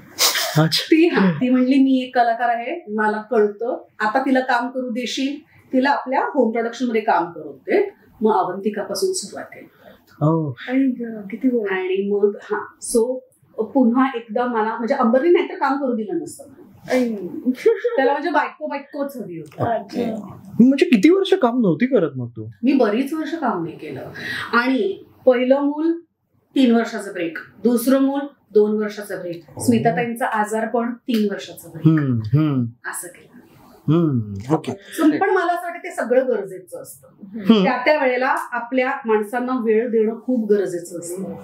ती म्हणली मी एक कलाकार आहे, मला कळतं, आता तिला काम करू देशील, तिला आपल्या होम प्रोडक्शन मध्ये काम करू दे. मग अवंतिकापासून सुरुवात केली. आणि मग सो पुन्हा एकदा मला म्हणजे अंबरनी नाहीतर काम करू दिलं नसतं. त्याला म्हणजे बायकोच हवी होती. म्हणजे किती वर्ष काम नव्हती करत मग तू? मी बरीच वर्ष काम नाही केलं. आणि पहिलं मूल 3 वर्षाचं ब्रेक, दुसरं मूल 2 वर्षाचा ब्रेक, स्मिताताईंचा आजार पण 3 वर्षाचा ब्रेक, असं केलं. पण मला असं वाटतं ते सगळं गरजेचं असतं. त्या वेळेला आपल्या माणसांना वेळ देणं खूप गरजेचं असतं.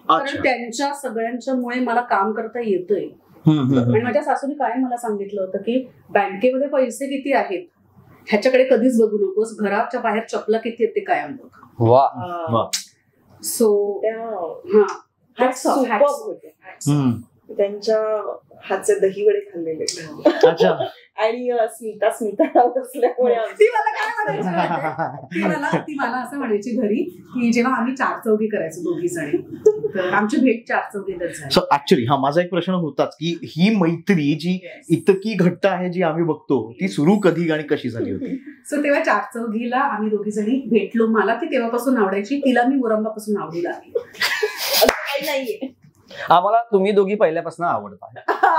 कारण त्यांच्या सगळ्यांच्या मुळे मला काम करता येतंय. आणि माझ्या सासूने काय मला सांगितलं होतं की बँकेमध्ये पैसे किती आहेत ह्याच्याकडे कधीच बघू नकोस, घराच्या बाहेर चपला किती आहेत ते कायम बघ. सो त्यांच्या हातचे दही वडे खाल्लेले. आणि स्मिता बसल्यामुळे ती मला असं म्हणायची घरी की जेव्हा आम्ही 4 चौघी करायचो दोघी जणी, तर आमची भेट 4 चौघीतच झाली. सो ऍक्च्युअली माझा एक प्रश्न होताच की ही मैत्री जी इतकी घट्ट आहे जी आम्ही बघतो ती सुरू कधी आणि कशी झाली होती? सो तेव्हा 4 चौघीला आम्ही दोघी जणी भेटलो. मला ती तेव्हापासून आवडायची, तिला मी मुरंबापासून आवडू लागली. नाहीये, आम्हाला तुम्ही दोघी पहिल्यापासून आवडता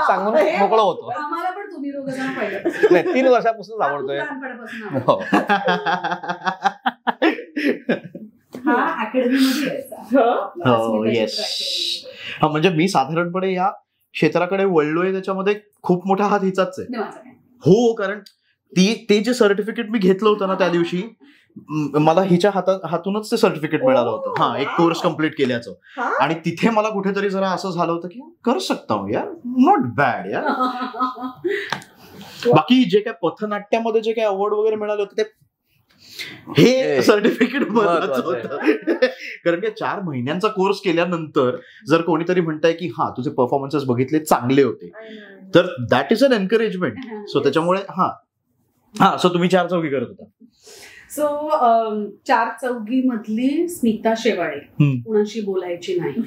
सांगून मोकळं होतो. आम्हाला पण तुम्ही दोघं जण पहिल्यापासून नाही, 3 वर्षापासून आवडतोय. म्हणजे मी साधारणपणे या क्षेत्राकडे वळलोय त्याच्यामध्ये खूप मोठा हात हिचाच आहे. हो, कारण ते जे सर्टिफिकेट मी घेतलं होतं ना त्या दिवशी, मला हिच्या हातूनच ते सर्टिफिकेट मिळालं होतं. एक कोर्स कम्प्लीट केल्याचं. आणि तिथे मला कुठेतरी जरा असं झालं होतं की कर सकता हूं यार, नॉट बॅड यार. बाकी जे काय पथनाट्यामध्ये जे काय अवॉर्ड वगैरे मिळाले होते ते हे सर्टिफिकेट महत्वाचं होतं. कारण की 4 महिन्यांचा कोर्स केल्यानंतर जर कोणीतरी म्हणताय की तुझे परफॉर्मन्सेस बघितले चांगले होते, तर that is an encouragement. So त्याच्यामुळे सो तुम्ही 4 चौघी करत होता. सो 4 चौघी मधली स्मिता शेवाळे कुणाशी बोलायची नाही,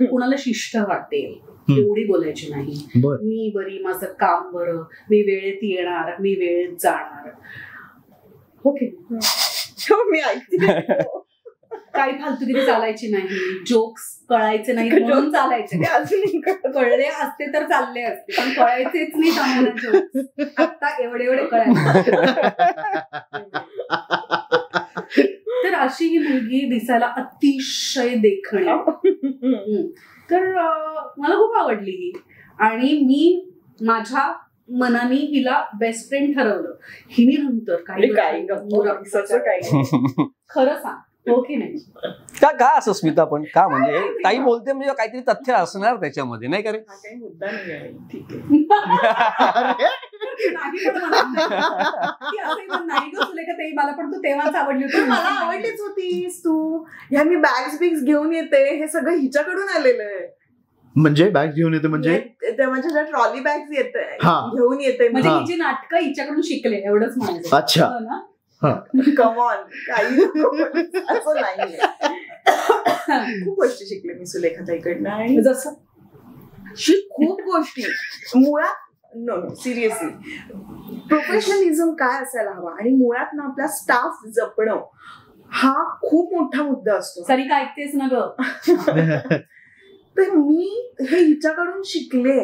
कुणाला शिष्ट वाटेल एवढी बोलायची नाही. मी बरी, माझं काम बरं, मी वेळेत येणार, मी वेळेत जाणार. ओके, मी ऐकते. काही फालतूगिरी चालायची नाही, जोक्स कळायचे नाही म्हणून चालायचे. कळले असते तर चालले असते, पण कळायचेच नाही आम्हाला जोक्स. आता एवढे कळायचे. तर अशी ही मुलगी दिसायला अतिशय देखणी. तर मला खूप आवडली ही. आणि मी माझ्या मनाने हिला बेस्ट फ्रेंड ठरवलं. हिने नंतर काही खरं सांग, हो की नाही? का असं स्मिता पण का म्हणजे ताई बोलते म्हणजे काहीतरी तथ्य असणार त्याच्यामध्ये, नाही का रे? काही मुद्दा नाही. ठीक आहे. मला पण तू तेव्हाच आवडली होती. मला आवडलीच होतीस तू. ह्या मी बॅग्स बिग्स घेऊन येते हे सगळं हिच्याकडून आलेलं आहे. म्हणजे बॅग घेऊन येते म्हणजे माझ्या ज्या ट्रॉली बॅग्स येते घेऊन येते, म्हणजे हिची नाटकं हिच्याकडून शिकले एवढंच म्हणायचं. अच्छा, कमॉन, काही असं नाहीये. खूप गोष्टी शिकले मी सुलेखाताईकडनं. आणि जसं खूप गोष्टी मुळात सिरियसली प्रोफेशनलिझम काय असायला हवा आणि मुळात ना आपला स्टाफ जपणं हा खूप मोठा मुद्दा असतो. सरी काय ऐकतेस ना ग? तर मी हे हिच्याकडून शिकले.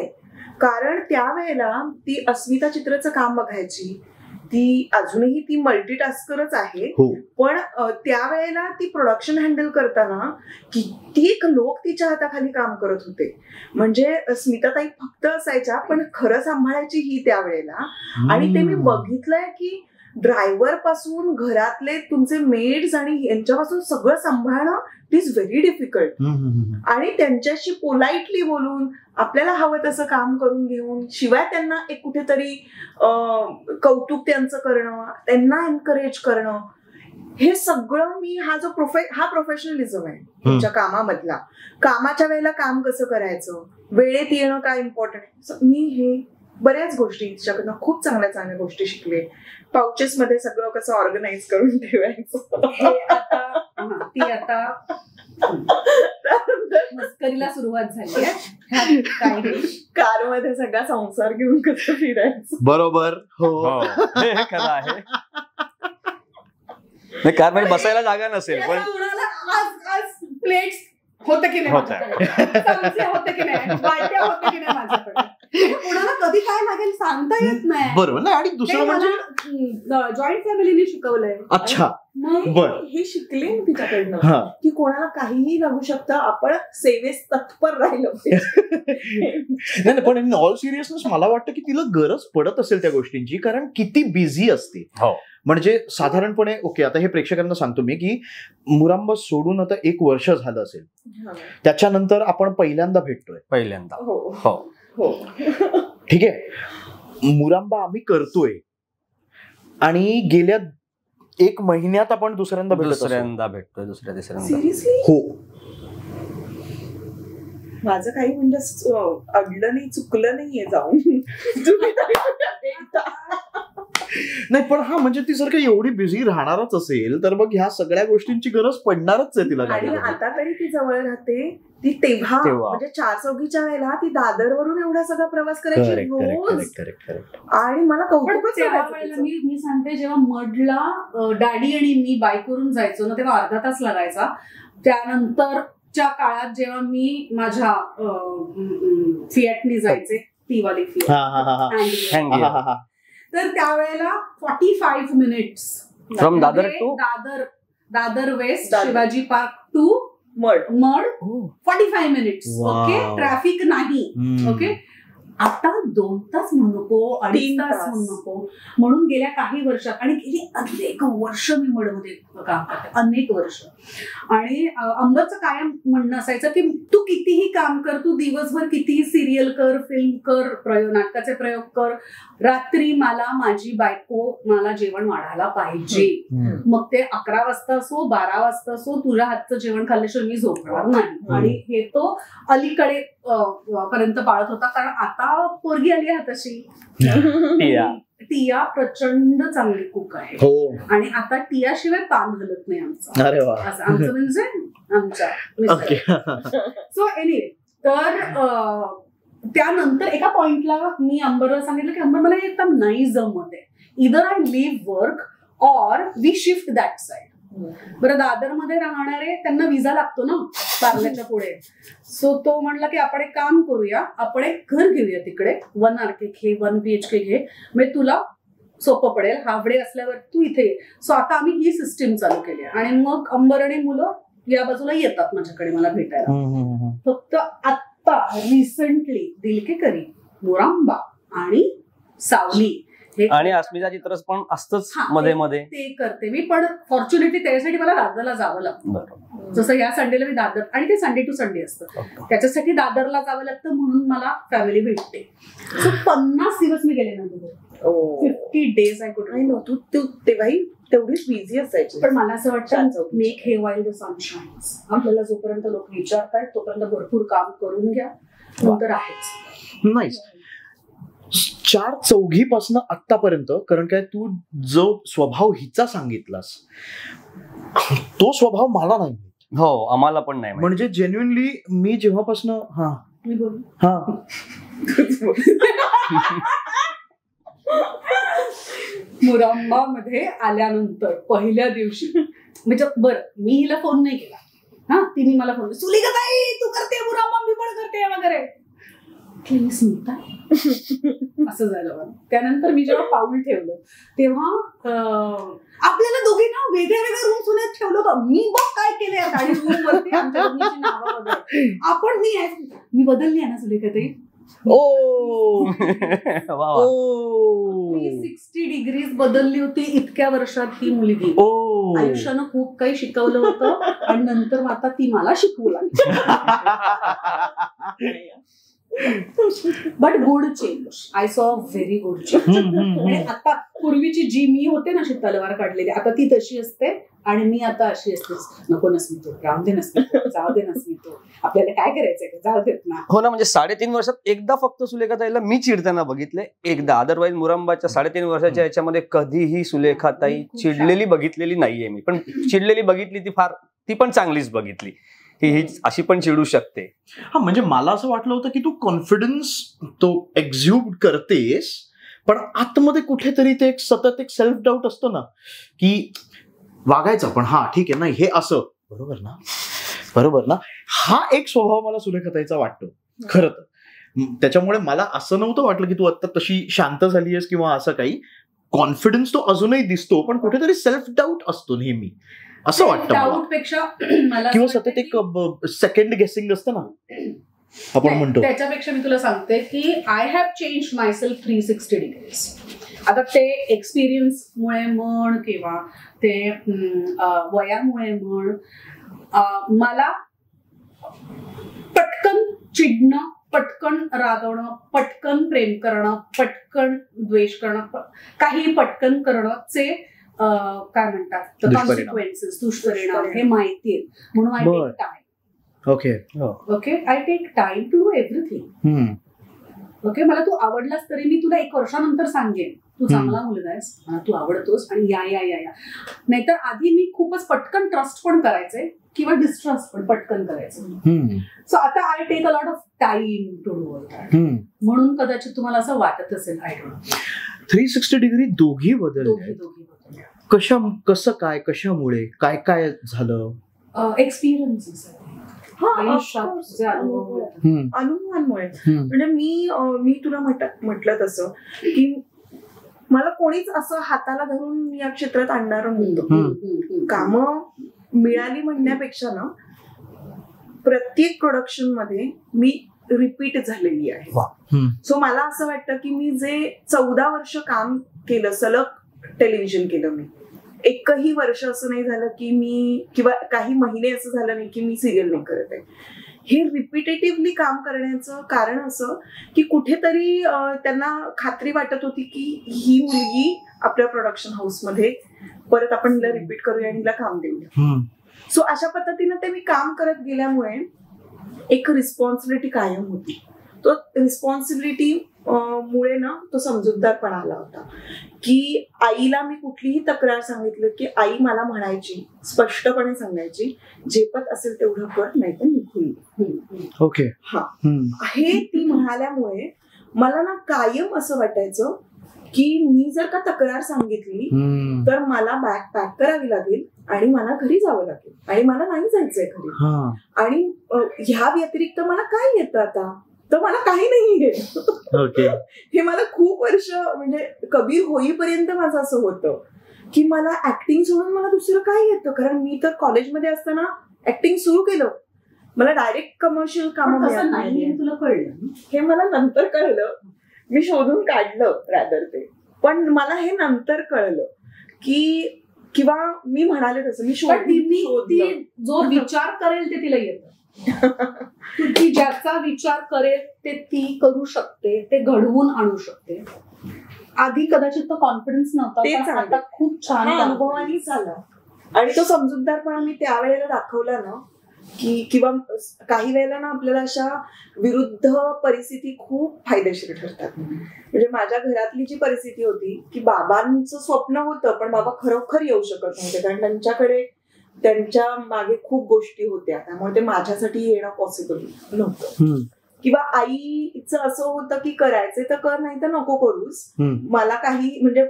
कारण त्यावेळेला ती अस्मिता चित्रचं काम बघायची, ती अजूनही ती मल्टीटास्करच आहे. पण त्यावेळेला ती प्रोडक्शन हँडल करताना कित्येक लोक तिच्या हाताखाली काम करत होते. म्हणजे स्मिताताई फक्त असायच्या पण खरं सांभाळायची ही त्यावेळेला. आणि ते मी बघितलंय की ड्रायव्हर पासून घरातले तुमचे मेड्स आणि यांच्यापासून सगळं सांभाळणं इट इज व्हेरी डिफिकल्ट. आणि त्यांच्याशी पोलाइटली बोलून आपल्याला हवं तसं काम करून घेऊन, शिवाय त्यांना एक कुठेतरी कौतुक त्यांचं करणं, त्यांना एनकरेज करणं, हे सगळं मी हा प्रोफेशनलिझम आहे तुमच्या कामामधला. कामाच्या वेळेला काम कसं करायचं, वेळेत येणं काय इम्पॉर्टंट आहे, मी हे बऱ्याच गोष्टी तिच्याकडनं खूप चांगल्या चांगल्या गोष्टी शिकले. पाउचेस मध्ये सगळं कसं ऑर्गनाईज करून ठेवायचं, ती आता मस्करीला सुरुवात झाली आहे. कार मध्ये सगळा संसार घेऊन कसं फिरायचं. बरोबर. हो खरं आहे. कार मध्ये बसायला जागा नसेल पण प्लेट्स होतं की नाही, होतं की नाही, वाट्या होतं की नाही माझ्याकडे, कुणाला कधी काय लागेल सांगता येत नाही. बरोबर ना. आणि दुसरं म्हणजे जॉईंट फॅमिलीने शिकवलंय. अच्छा, हे शिकले मी तिच्याकडनं की कोणाला काहीही लागू शकतं, आपण सेवेस तत्पर राहिलं. नाही पण इन ऑल सिरियसनेस मला वाटतं की तिला गरज पडत असेल त्या गोष्टींची, कारण किती बिझी असते. म्हणजे साधारणपणे ओके, आता हे प्रेक्षकांना सांगतो मी की मुरांबा सोडून आता 1 वर्ष झालं असेल. त्याच्यानंतर आपण पहिल्यांदा भेटतोय. हो ठीक आहे. मुरांबा आम्ही करतोय आणि गेल्या 1 महिन्यात आपण दुसऱ्यांदा भेटतोय, दुसऱ्या तिसऱ्यांदा. हो. माझं काही म्हणजे अडलं नाही, चुकलं नाहीये जाऊन. नाही पण म्हणजे ती जर काही एवढी बिझी राहणारच असेल तर मग ह्या सगळ्या गोष्टींची गरज पडणारच आहे तिला. आणि आता तरी ती जवळ राहते. ती तेव्हा म्हणजे 4-4च्या वेळेला ती दादरवरून एवढा सगळा प्रवास करायची रोज. आणि मला कौतुकच वेळेला मी सांगते, जेव्हा मडला डॅडी आणि मी बाईकवरून जायचो ना तेव्हा अर्धा तास लागायचा. त्यानंतरच्या काळात जेव्हा मी माझ्या फिएटनी जायचे, ती वाली फिएट, तर त्यावेळेला 45 minutes from Dadar to Dadar west, Shivaji park to Madh 45 minutes. Okay, traffic नाही. ओके, आता 2 तास म्हणू नको, 2.5 तास म्हणू नको. म्हणून गेल्या काही वर्षात आणि गेली अनेक वर्ष मी मडमध्ये काम करते, अनेक वर्ष. आणि अंबरचं कायम म्हणणं असायचं की तू कितीही काम कर, तू दिवसभर कितीही सिरियल कर, फिल्म कर, नाटकाचे प्रयोग कर, रात्री मला माझी बायको मला जेवण वाढायला पाहिजे. मग ते 11 वाजता असो, 12 वाजता असो, तुझ्या हातचं जेवण खाल्ल्याशिवाय मी झोपणार नाही. आणि हे तो अलीकडे पर्यंत पाळत होता, कारण आता पोरगी आली आहे तशी. टिया प्रचंड चांगली कुक आहे. आणि आता टिया शिवाय पान हलत नाही आमचा. आमचं म्हणजे आमच्या. सो एनिवे, तर त्यानंतर एका पॉइंटला मी अंबरला सांगितलं की अंबर मला एकदम नाही जमत आहे, either I live work or we shift that side. बरं, दादरमध्ये राहणारे त्यांना विजा लागतो ना पार्ल्याच्या पुढे. सो तो म्हणला की आपण एक काम करूया, आपण एक घर घेऊया तिकडे, 1 RK घे, 1 BHK घे, म्हणजे तुला सोपं पडेल, हाफडे असल्यावर तू इथे ये. सो आता आम्ही ही सिस्टीम चालू केली आहे. आणि मग अंबर आणि मुलं या बाजूला येतात माझ्याकडे मला भेटायला. फक्त आत्ता रिसेंटली दिल के करी, मुरांबा आणि सावली आणि अस्मिता चित्रच पण असतंच मध्ये मध्ये, ते करते मी. पण फॉर्च्युनेटली त्याच्यासाठी मला दादरला जावं लागतं. जसं या संडेला मी दादर, आणि ते संडे टू संडे असतं, त्याच्यासाठी दादरला जावं लागतं, म्हणून मला फॅमिली भेटते. सो 50 दिवस मी गेले ना दादर, 50 days आय कुड. तू तेव्हाही तेवढीच बिझी असायची. पण मला असं वाटतं मेक हे वाईल द सनशाईन्स. आपल्याला जोपर्यंत लोक विचारतायत तोपर्यंत भरपूर काम करून घ्या, नंतर आहेच. नाही 4-4 पासून आतापर्यंत, कारण काय तू जो स्वभाव हिचा सांगितलास तो स्वभाव मला नाही. हो, आम्हाला पण नाही. म्हणजे जेन्युइनली मी जेव्हापासून मुरांबा मध्ये आल्यानंतर पहिल्या दिवशी म्हणजे बरं, मी हिला फोन नाही केला, तिने मला फोन, सुलिकाताई तू करते मुरांबा, मी पण करते वगैरे. कुठली स्मिता असं झालं. त्यानंतर मी जेव्हा पाऊल ठेवलं तेव्हा आपल्याला दोघींना वेगळ्या वेगळ्या रूम्स मध्ये ठेवलं होतं. मी बघ काय केलंय आता, आणि रूम वरती आमच्या दोघींची नावं वगैरे. आपण मी बदलली आहे ना सुलेखाताई. 360 डिग्रीज बदलली होती इतक्या वर्षात ही मुलगी. आयुष्यानं खूप काही शिकवलं होतं आणि नंतर आता ती मला शिकवू लागली. But good change. I saw very good change. आणि आता पूर्वीची जी मी होते ना अशी तलवार काढलेली, आता ती तशी असते आणि मी आता अशी असते. नको नसतो, राहू दे नसतो, जाऊ दे नसतो, आपल्याला काय करायचंय जाऊ देत ना. हो ना, म्हणजे 3.5 वर्षात एकदा फक्त सुलेखाताईला मी चिडताना बघितले, एकदा. अदरवाईज मुरांबाच्या 3.5 वर्षाच्या याच्यामध्ये कधीही सुलेखाताई चिडलेली बघितलेली नाहीये मी. पण चिडलेली बघितली ती पण चांगलीच बघितली. ही अशी पण चिडू शकते. हा, म्हणजे मला असं वाटलं होतं की तू कॉन्फिडन्स तो एक्झ्युट करतेस, पण आतमध्ये कुठेतरी ते सतत एक सेल्फ डाऊट असतो ना की वागायचं पण हा ठीक आहे ना, हे असं बरोबर ना. हा एक स्वभाव मला सुलेखाताईचा वाटतो खरं तर. त्याच्यामुळे मला असं नव्हतं वाटलं की तू आता तशी शांत झाली आहेस किंवा असं काही. कॉन्फिडन्स तो अजूनही दिसतो, पण कुठेतरी सेल्फ डाऊट असतो नेहमी, असं वाटतं मला. किंवा सतत एक सेकंड गेसिंग असतं ना आपण म्हणतो. त्याच्यापेक्षा मी तुला सांगते की I have change myself 360 degrees. आता ते एक्सपिरियन्समुळे म्हण किंवा ते वयामुळे म्हण, मला पटकन चिडणं, पटकन रागवणं, पटकन प्रेम करणं, पटकन द्वेष करणं, काही पटकन करणंचे काय म्हणतात कॉन्सिक्वेन्सेस, दुष्परिणाम हे माहितीये. म्हणून I take time. Okay, I take time to do everything. Okay, मला तू आवडलास तरी मी तुला 1 वर्षानंतर सांगेन तू चांगला मुलगा आहेस, मला तू आवडतोस आणि या या या या. नाहीतर आधी मी खूपच पटकन ट्रस्ट पण करायचे किंवा डिस्ट्रस्ट पण पटकन करायचं. सो आता I take a lot of time to do all that. म्हणून कदाचित तुम्हाला असं वाटत असेल. I don't no. 360 डिग्री दोघी बदलले. कसं काय, कशामुळे, काय काय झालं? एक्सपिरियन्सेस, अनुभवांमुळे. म्हणजे मी तुला म्हटलं तसं की मला कोणीच असं हाताला धरून या क्षेत्रात आणणारं नव्हतं. कामं मिळाली म्हणण्यापेक्षा ना प्रत्येक प्रोडक्शन मध्ये मी रिपीट झालेली आहे. सो मला असं वाटतं की मी जे 14 वर्ष काम केलं, सलग टेलिव्हिजन केलं, मी एकही वर्ष असं नाही झालं की मी, किंवा काही महिने असं झालं नाही की मी सिरियल नाही करत आहे. हे रिपिटेटिव्हली काम करण्याचं कारण असं की कुठेतरी त्यांना खात्री वाटत होती की ही मुलगी आपल्या प्रोडक्शन हाऊसमध्ये परत आपण हिला रिपीट करूया आणि हिला काम देऊया. सो अशा पद्धतीनं ते मी काम करत गेल्यामुळे एक रिस्पॉन्सिबिलिटी कायम होती. तो रिस्पॉन्सिबिलिटी मुळे ना तो समजूतदारपणा आला होता की आईला मी कुठलीही तक्रार सांगितलं की आई मला म्हणायची, स्पष्टपणे सांगायची, झेपत असेल तेवढं कर, नाही तर निघून. ओके, हा, हे ती म्हणाल्यामुळे मला ना कायम असं वाटायचं की मी जर का तक्रार सांगितली तर मला बॅग पॅक करावी लागेल आणि मला घरी जावं लागेल आणि मला नाही जायचंय घरी. आणि ह्या व्यतिरिक्त मला काय येतं आता, तर मला काही नाहीये. हे मला खूप वर्ष, म्हणजे कबीर होईपर्यंत माझं असं होतं की मला ऍक्टिंग सोडून मला दुसरं काय येतं. कारण मी तर कॉलेजमध्ये असताना ऍक्टिंग सुरू केलं, मला डायरेक्ट कमर्शियल काम नाही. तुला कळलं? हे मला नंतर कळलं, मी शोधून काढलं रादर ते, पण मला हे नंतर कळलं की, किंवा मी म्हणाले तसं मी जो विचार करेल ते तिला येतं. ती ज्याचा विचार करेल ते ती करू शकते, ते घडवून आणू शकते. आधी कदाचित तो कॉन्फिडन्स नव्हता, आता खूप छान अनुभवानी झाला. आणि तो समजूतदारपणा मी त्यावेळेला दाखवला ना की, किंवा काही वेळेला ना आपल्याला अशा विरुद्ध परिस्थिती खूप फायदेशीर ठरतात. म्हणजे माझ्या घरातली जी परिस्थिती होती की बाबांचं स्वप्न होतं पण बाबा खरोखर येऊ शकत नव्हते, कारण त्यांच्याकडे त्यांच्या मागे खूप गोष्टी होत्या, त्यामुळे ते माझ्यासाठी येणं पॉसिबल नव्हतं. किंवा आईचं असं होतं की करायचे तर कर, नाही तर नको करूस, मला काही म्हणजे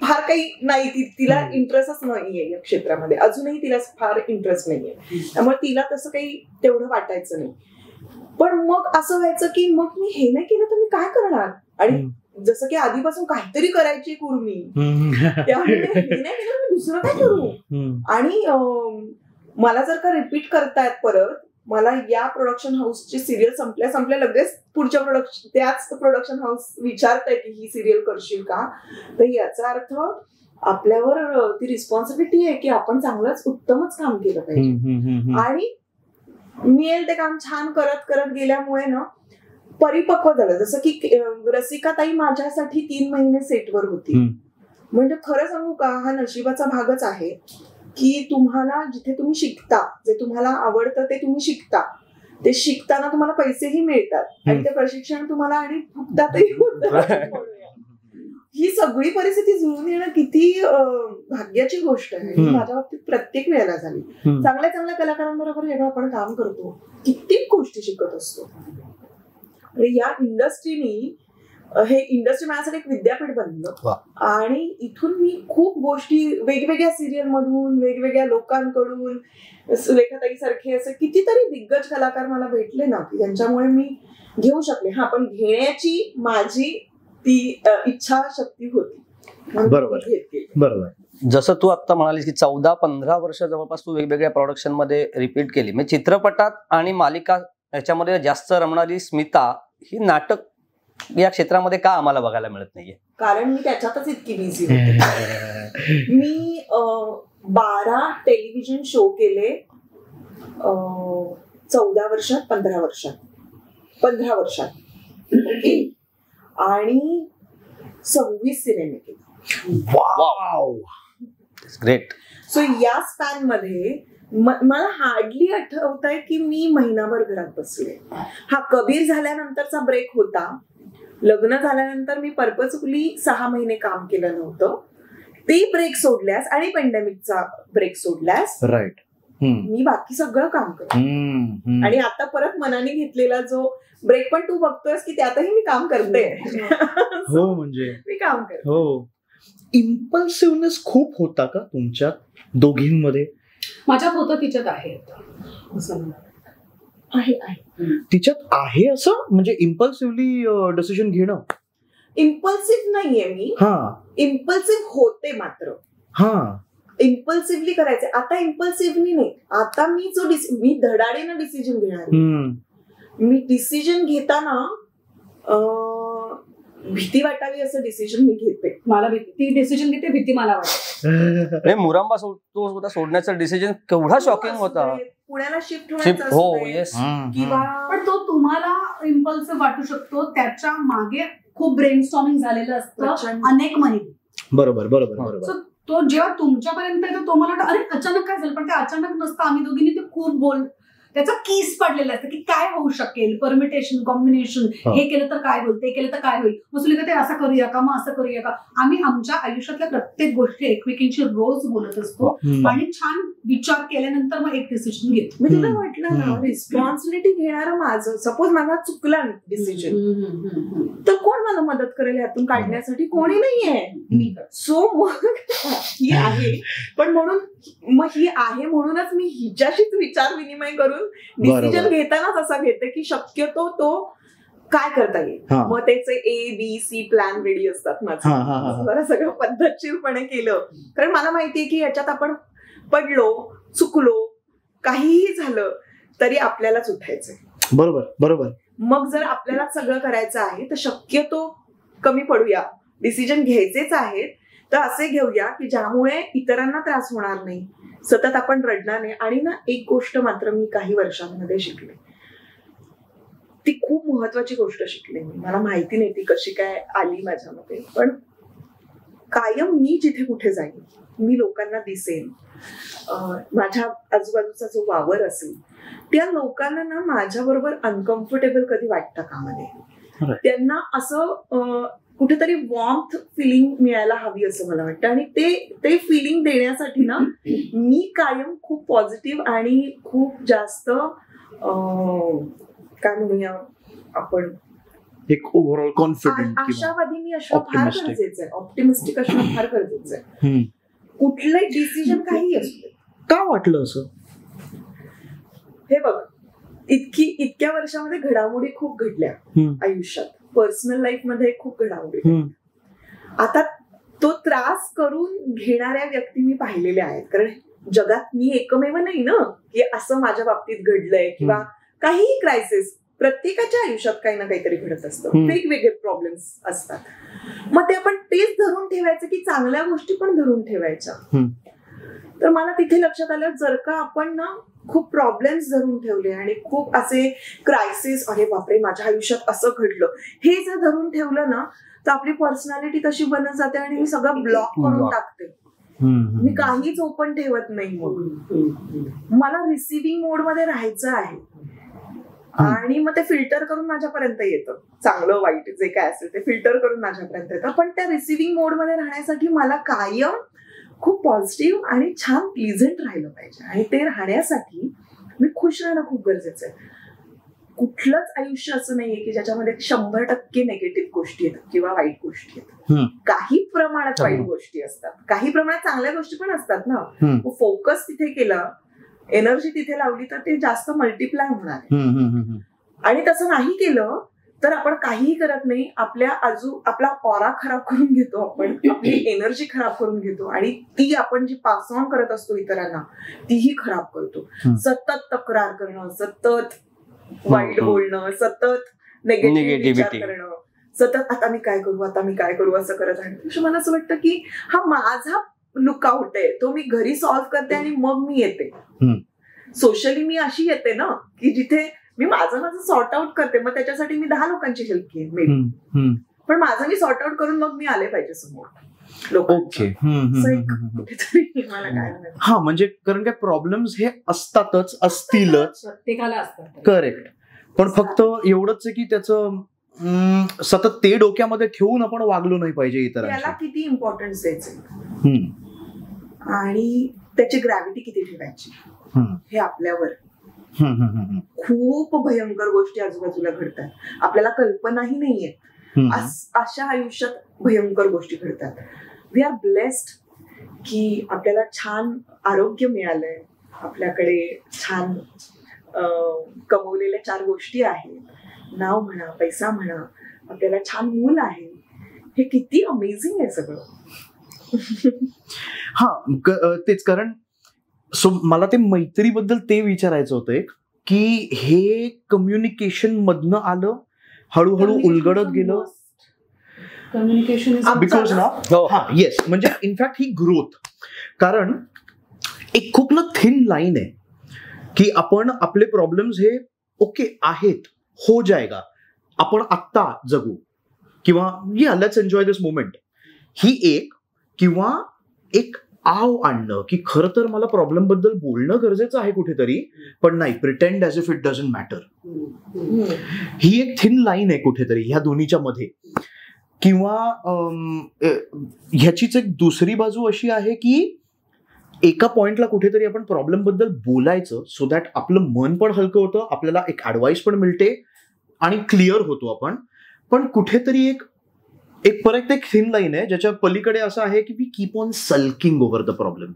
फार काही नाही, तिला इंटरेस्टच नाहीये या क्षेत्रामध्ये, अजूनही तिला फार इंटरेस्ट नाहीये, त्यामुळे तिला तसं काही तेवढं वाटायचं नाही. पण मग असं व्हायचं की मग मी हे नाही केलं तर मी काय करणार, आणि जसं की आधीपासून काहीतरी करायची कुर्मी, त्यामुळे हे नाही केलं मी दुसरं काय करू. आणि मला जर का रिपीट करतायत परत, मला या प्रोडक्शन हाऊसची सिरियल संपल्या लगेच पुढच्या त्याच प्रोडक्शन हाऊस विचारताय की ही सिरियल करशील का, तर याचा अर्थ आपल्यावर ती रिस्पॉन्सिबिलिटी आहे की आपण चांगलंच उत्तमच काम केलं पाहिजे. आणि मिळेल ते काम छान करत करत गेल्यामुळे ना परिपक्व झालं. जसं की रसिकाताई माझ्यासाठी 3 महिने सेटवर होती. म्हणजे खरं सांगू का, हा नशिबाचा भागच आहे की तुम्हाला जिथे तुम्ही शिकता, जे तुम्हाला आवडतं ते तुम्ही शिकता, ते शिकताना तुम्हाला पैसेही मिळतात आणि ते प्रशिक्षण तुम्हाला आणि फुकतातही होतं. ही सगळी परिस्थिती जुळून येणं किती भाग्याची गोष्ट आहे. माझ्या बाबतीत प्रत्येक वेळेला झाली. चांगल्या चांगल्या कलाकारांबरोबर जेव्हा आपण काम करतो कित्येक गोष्टी शिकत असतो. आणि या इंडस्ट्रीनी, हे इंडस्ट्री माझ्यासाठी एक विद्यापीठ बनलं आणि इथून मी खूप गोष्टी वेगवेगळ्या सिरियल मधून, वेगवेगळ्या लोकांकडून, सुलेखाताई सारखे असे कितीतरी दिग्गज कलाकार मला भेटले ना, की ज्यांच्यामुळे मी घेऊ शकले. हा, पण घेण्याची माझी ती इच्छा शक्ती होती. बरोबर. जसं तू आता म्हणालीस की 14-15 वर्ष जवळपास तू वेगवेगळ्या प्रोडक्शन मध्ये रिपीट केली. म्हणजे चित्रपटात आणि मालिका याच्यामध्ये जास्त रमणारी स्मिता ही नाटक या क्षेत्रामध्ये का आम्हाला बघायला मिळत नाहीये? कारण मी त्याच्यातच इतकी बिझी होते. मी 12 टेलिव्हिजन शो केले 14 वर्षात, 15 वर्षात ओके, आणि 26 सिनेमे केले. Wow, great. सो या स्पॅन मध्ये मला हार्डली आठवत आहे की मी महिनाभर घरात बसले. हा, कबीर झाल्यानंतरचा ब्रेक होता. लग्न झाल्यानंतर मी पर्पजफुली 6 महिने काम केलं नव्हतं. ते ब्रेक सोडल्यास आणि पेंडेमिकचा ब्रेक सोडल्यास राईट, मी बाकी सगळं काम करतो. आणि आता परत मनाने घेतलेला जो ब्रेक पण तू बघतोयस की त्यातही मी काम करते. हो, म्हणजे मी काम करते. हो. इम्पल्सिव्हनेस खूप होता का तुमच्या दोघींमध्ये? माझ्यात होतं, तिच्यात आहे. तिच्यात आहे असं, म्हणजे इम्पल्सिव्हली डिसिजन घेणं. इम्पल्सिव्ह नाहीये मी, इम्पल्सिव्ह होते मात्र. इम्पल्सिव्हली करायचे. आता इम्पल्सिव्हली नाही, आता मी धडाडीनं डिसिजन घेणार. मी डिसिजन घेताना भीती वाटावी असं डिसिजन मी घेते. मला ती डिसिजन घेते, भीती मला वाटते. मुरांबा सोडण्याचा डिसिजन केवढा शॉकिंग होता. पुण्याला शिफ्ट होण्याचा किंवा पण तो तुम्हाला इम्पल्सिव्ह वाटू शकतो, त्याच्या मागे खूप ब्रेनस्टॉर्मिंग झालेलं असतं अनेक महिने. बरोबर. तो जेव्हा तुमच्यापर्यंत येतो तो मला अरे अचानक काय झालं, पण ते अचानक नसतं. आम्ही दोघींनी ते खूप त्याचा कीस पडलेला असतं की काय होऊ शकेल, परमिटेशन, कॉम्बिनेशन, हे केलं तर काय होईल, ते केलं तर काय होईल, मग ते असं करूया का, मग असं करूया का. आम्ही आमच्या आयुष्यातल्या प्रत्येक गोष्टी एकमेकींशी रोज बोलत असतो आणि छान विचार केल्यानंतर मग एक डिसिजन घेतो. मी तुला म्हटलं ना, रिस्पॉन्सिबिलिटी घेणारं माझं. सपोज माझा चुकला डिसिजन, तर कोण मला मदत करेल यातून काढण्यासाठी? कोणी नाहीये. सो मग ही आहे, पण म्हणून मग ही आहे म्हणूनच मी हिच्याशीच विचार विनिमय करून डिसिजन घेतानाच असा घेते की शक्यतो तो काय करता येईल. मग त्याचे ABC प्लॅन रेडी असतात माझं. जरा सगळं पद्धतशीरपणे केलं, कारण मला माहितीये की याच्यात आपण पडलो, चुकलो, काहीही झालं तरी आपल्यालाच उठायचंय. बरोबर. मग जर आपल्याला सगळं करायचं आहे तर शक्यतो कमी पडूया. डिसिजन घ्यायचेच आहेत तर असे घेऊया की ज्यामुळे इतरांना त्रास होणार नाही, सतत आपण रडणार नाही. आणि ना, एक गोष्ट मात्र मी काही वर्षांमध्ये शिकले, ती खूप महत्वाची गोष्ट शिकले मी. मला माहिती नाही ती कशी काय आली माझ्यामध्ये, पण कायम मी जिथे कुठे जाईन, मी लोकांना दिसेन, माझ्या आजूबाजूचा जो वावर असेल, त्या लोकांना ना माझ्याबरोबर अनकम्फर्टेबल कधी वाटतं कामा नये. त्यांना असं कुठेतरी वॉर्मथ फिलिंग मिळायला हवी असं मला वाटतं. आणि ते फिलिंग देण्यासाठी ना मी कायम खूप पॉझिटिव्ह आणि खूप जास्त काय म्हणूया आपण, एक ओव्हरऑल कॉन्फिडंट, आशावादी मी असणं फार गरजेचं आहे. ऑप्टिमिस्टिक असणं फार गरजेचं आहे. कुठलंही डिसिजन काही असू दे. का वाटलं असं? हे बघ, इतक्या वर्षामध्ये घडामोडी खूप घडल्या आयुष्यात, पर्सनल लाईफ मध्ये खूप घडामोडी. आता तो त्रास करून घेणाऱ्या व्यक्ती मी पाहिलेल्या आहेत, कारण जगात मी एकमेव नाही ना की असं माझ्या बाबतीत घडलंय किंवा काहीही क्रायसिस. प्रत्येकाच्या आयुष्यात काही ना काहीतरी घडत असतं, वेगवेगळे प्रॉब्लेम्स असतात. मग ते आपण तेच धरून ठेवायचं की चांगल्या गोष्टी पण धरून ठेवायच्या. तर मला तिथे लक्षात आलं, जर का आपण ना खूप प्रॉब्लेम्स धरून ठेवले आणि खूप असे क्रायसिस, अरे बापरे माझ्या आयुष्यात असं घडलं, हे जर धरून ठेवलं ना तर आपली पर्सनॅलिटी तशी बनत जाते आणि मी सगळं ब्लॉक करून टाकते. मी काहीच ओपन ठेवत नाही. मग मला रिसिव्हिंग मोड मध्ये राहायचं आहे आणि मग ते फिल्टर करून माझ्यापर्यंत येतं, चांगलं वाईट जे काय असेल ते फिल्टर करून माझ्यापर्यंत येतं. पण त्या रिसिव्हिंग मोड मध्ये राहण्यासाठी मला कायम खूप पॉझिटिव्ह आणि छान प्लीझंट राहिलं पाहिजे. आणि ते राहण्यासाठी मी खुश राहणं खूप गरजेचं आहे. कुठलंच आयुष्य असं नाहीये की ज्याच्यामध्ये 100% निगेटिव्ह गोष्टी येतात किंवा वाईट गोष्टी येतात. काही प्रमाणात वाईट गोष्टी असतात, काही प्रमाणात चांगल्या गोष्टी पण असतात ना. फोकस तिथे केला, एनर्जी तिथे लावली तर ते जास्त मल्टिप्लाय होणार आहे. आणि तसं नाही केलं तर आपण काहीही करत नाही, आपला ऑरा खराब करून घेतो, आपण आपली एनर्जी खराब करून घेतो आणि ती आपण जी पास ऑन करत असतो इतरांना तीही खराब करतो. सतत तक्रार करणं, सतत वाईट बोलणं, सतत निगेटिव्ह विचार करणं, सतत आता मी काय करू असं करत आहे. मला असं वाटतं की हा माझा लुकआउट आहे, तो मी घरी सॉल्व्ह करते आणि मग मी येते. सोशली मी अशी येते ना की जिथे मी माझं सॉर्ट आउट करते, मग त्याच्यासाठी मी 10 लोकांची हेल्प घेईन, पण माझं मी सॉर्ट आउट करून मग मी आले पाहिजे समोर. ओके. हा, म्हणजे कारण काय प्रॉब्लेम्स हे असतातच, असतीलच, प्रत्येकाला असतात. करेक्ट. पण फक्त एवढंच आहे की त्याचं सतत ते डोक्यामध्ये ठेवून आपण वागलो नाही पाहिजे इतरांना. त्याला किती इम्पॉर्टन्स द्यायचं आणि त्याची ग्रॅव्हिटी किती ठेवायची हे आपल्यावर. खूप भयंकर गोष्टी आजूबाजूला घडतात, आपल्याला कल्पनाही नाहीये. अशा आयुष्यात भयंकर गोष्टी घडतात. वी आर ब्लेस्ड की आपल्याला छान आरोग्य मिळालंय, आपल्याकडे छान कमवलेल्या 4 गोष्टी आहेत, नाव म्हणा, पैसा म्हणा, आपल्याला छान मूल आहे. हे किती अमेझिंग आहे सगळं. हा, तेच. कारण मला ते मैत्रीबद्दल ते विचारायचं होतं की हे कम्युनिकेशन मधनं आलं, हळूहळू उलगडत गेलं. कम्युनिकेशन बिकॉज ना, येस, म्हणजे इनफॅक्ट ही ग्रोथ. कारण एक खूप ना थिन लाईन आहे की आपण आपले प्रॉब्लेम्स हे ओके आहेत, हो जाएगा, आपण आत्ता जगू किंवा लेट्स एन्जॉय दिस मोमेंट, ही एक. किंवा एक आव आणणं की खरं तर मला प्रॉब्लेम बद्दल बोलणं गरजेचं आहे कुठेतरी, पण नाही, pretend as if it doesn't matter. ही एक थिन लाईन आहे कुठेतरी ह्या दोन्हीच्या मध्ये. किंवा ह्याचीच एक दुसरी बाजू अशी आहे की एका पॉइंटला कुठेतरी आपण प्रॉब्लेम बद्दल बोलायचं, सो दॅट आपलं मन पण हलकं होतं, आपल्याला एक ऍडवाइस पण मिळते आणि क्लिअर होतो आपण. पण कुठेतरी एक परत एक थिन लाईन आहे ज्याच्या पलीकडे असं आहे की we keep on sulking over the problem.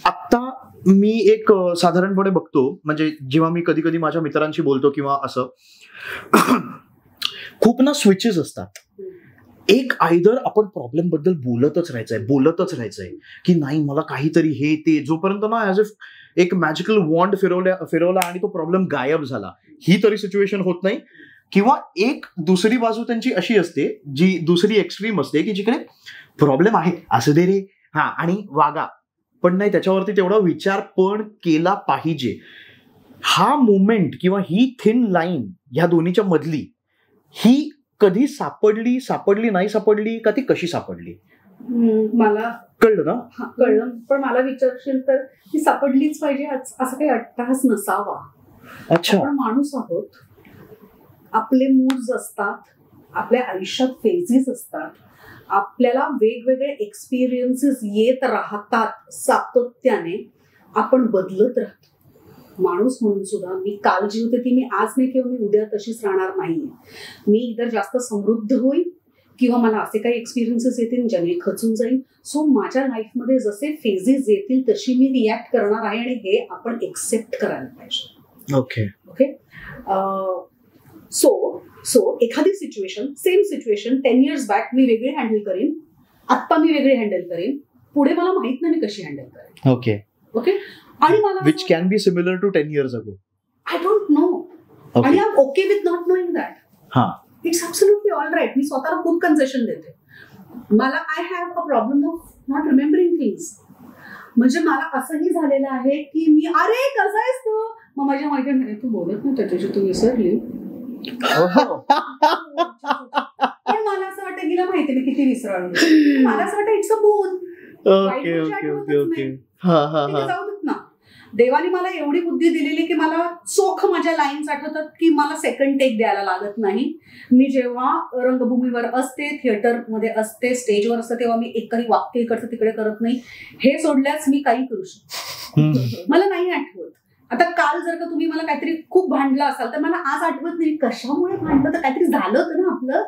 आता मी एक साधारणपणे बघतो, म्हणजे जेव्हा मी कधी कधी माझ्या मित्रांशी बोलतो किंवा असं, खूप ना स्विचेस असतात. एक आयदर आपण प्रॉब्लेम बद्दल बोलतच राहायचंय की नाही मला काहीतरी हे ते, जोपर्यंत ना ऍज इफ एक मॅजिकल वॉन्ड फिरवला आणि तो प्रॉब्लेम गायब झाला, ही तरी सिच्युएशन होत नाही. किंवा एक दुसरी बाजू त्यांची अशी असते, जी दुसरी एक्स्ट्रीम असते की जिकडे प्रॉब्लेम आहे, असं दे रे, हा, आणि वागा, पण नाही त्याच्यावरती तेवढा विचार पण केला पाहिजे. हा मोमेंट किंवा ही थिन लाईन ह्या दोन्हीच्या मधली, ही कधी सापडली नाही सापडली का, ती कशी सापडली? मला कळलं ना? कळलं. पण मला विचारशील तर ती सापडलीच पाहिजे असं काही अट्टहास नसावा. अच्छा. आपण माणूस आहोत, आपले मूड्स असतात, आपल्या आयुष्यात फेजेस असतात, आपल्याला वेगवेगळे एक्सपिरियन्सेस येत राहतात सातत्याने, आपण बदलत राहतो. माणूस म्हणून सुद्धा मी काल जी होते ती मी आज नाही किंवा मी उद्या तशीच राहणार नाहीये. मी इतर जास्त समृद्ध होईल किंवा मला असे काही एक्सपिरियन्सेस येतील ज्याने खचून जाईल. सो माझ्या लाईफमध्ये जसे फेजेस येतील तशी मी रिॲक्ट करणार आहे आणि हे आपण एक्सेप्ट करायला पाहिजे. Okay okay. सो एखादी situation, same situation 10 years back मी वेगळी हँडल करेन, आत्ता मी वेगळी हँडल करेन, पुढे मला माहित नाही मी कशी हँडल करेन. Okay okay. आणि मला which can be similar to 10 years ago. I don't know. आणि I am okay with not knowing that. हा, इट्स ॲब्सोल्युटली ऑल राईट. मी स्वतःला खूप कन्सेशन देते. मला I have a problem of not remembering things. म्हणजे मला असंही झालेलं आहे की मी अरे कसं आहेस तू, मग माझ्या मैत्रिणी तू बोलत नाही त्याच्याशी, तू विसरली. पण मला असं वाटतं गेलं माहिती मी किती विसराळू. मला असं वाटतं it's a bone. Okay okay okay okay. हा हा हा. जाऊ देत ना. देवाने मला एवढी बुद्धी दिलेली की मला चोख माझ्या लाईन्स आठवतात की मला सेकंड टेक द्यायला लागत नाही. मी जेव्हा रंगभूमीवर असते, थिएटरमध्ये असते, स्टेजवर असते, तेव्हा मी एकही वाक्य इकडचं तिकडे करत नाही. हे सोडल्यास मी काही करू शकतो. मला नाही आठवत. आता काल जर का तुम्ही मला काहीतरी खूप भांडलं असाल तर मला आज आठवत नाही कशामुळे भांडलं, तर काहीतरी झालं होतं ना आपलं.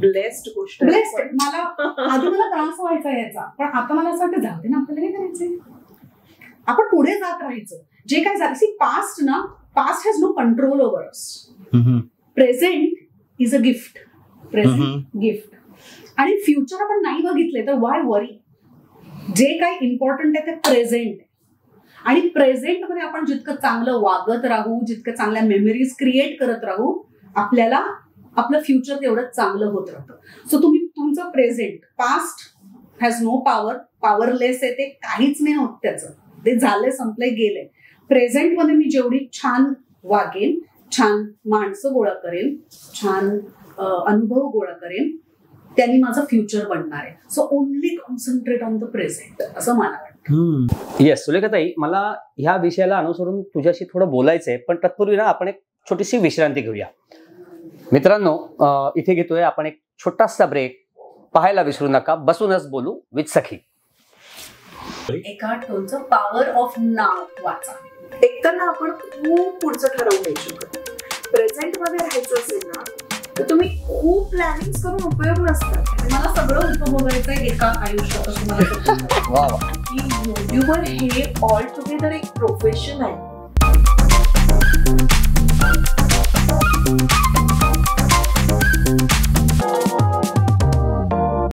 ब्लेस्ड गोष्ट. ब्लेस्ड. मला आधी मला त्रास व्हायचा याचा, पण आता मला असं वाटतं जाऊ दे ना, आपल्याला काय करायचंय, आपण पुढे जात राहायचं. जे काय झालं, सी पास्ट ना, past has no control over us. Present is a gift. Present gift. आणि फ्युचर आपण नाही बघितले तर वाय वरी. जे काही इम्पॉर्टंट आहे ते प्रेझेंट. आणि प्रेझेंटमध्ये आपण जितकं चांगलं वागत राहू, जितकं चांगल्या मेमरीज क्रिएट करत राहू, आपल्याला आपलं फ्युचर तेवढं चांगलं होत राहतं. सो तुम्ही तुमचं present, past has no power, powerless आहे, ते काहीच नाही होत त्याचं, ते झालंय, संपलंय, गेलंय. प्रेझेंटमध्ये मी जेवढी छान वागेन, छान माणसं गोळा करेन, छान अनुभव गोळा करेन, त्यांनी माझं फ्युचर बनणार आहे. So only concentrate on the present, असं मला वाटतं. येस सुलेखाताई, मला ह्या विषयाला अनुसरून तुझ्याशी थोडं बोलायचंय, पण तत्पूर्वी ना आपण एक छोटीशी विश्रांती घेऊया. मित्रांनो, इथे घेतोय आपण एक छोटासा ब्रेक. पाहायला विसरू नका बसूनच बोलू विथ सखी. एका टोलचं पॉवर ऑफ नाव वाचा. एकतर ना आपण खूप पुढचं ठरवू नाही शकत. प्रेझेंट मध्ये राहायचं असेल ना तर तुम्ही खूप प्लॅनिंग करून उपयोग नसतात. मला सगळं उपभोगायचंय एका आयुष्यात, असं मला की युट्यूबर हे ऑल टुगेदर एक प्रोफेशन आहे.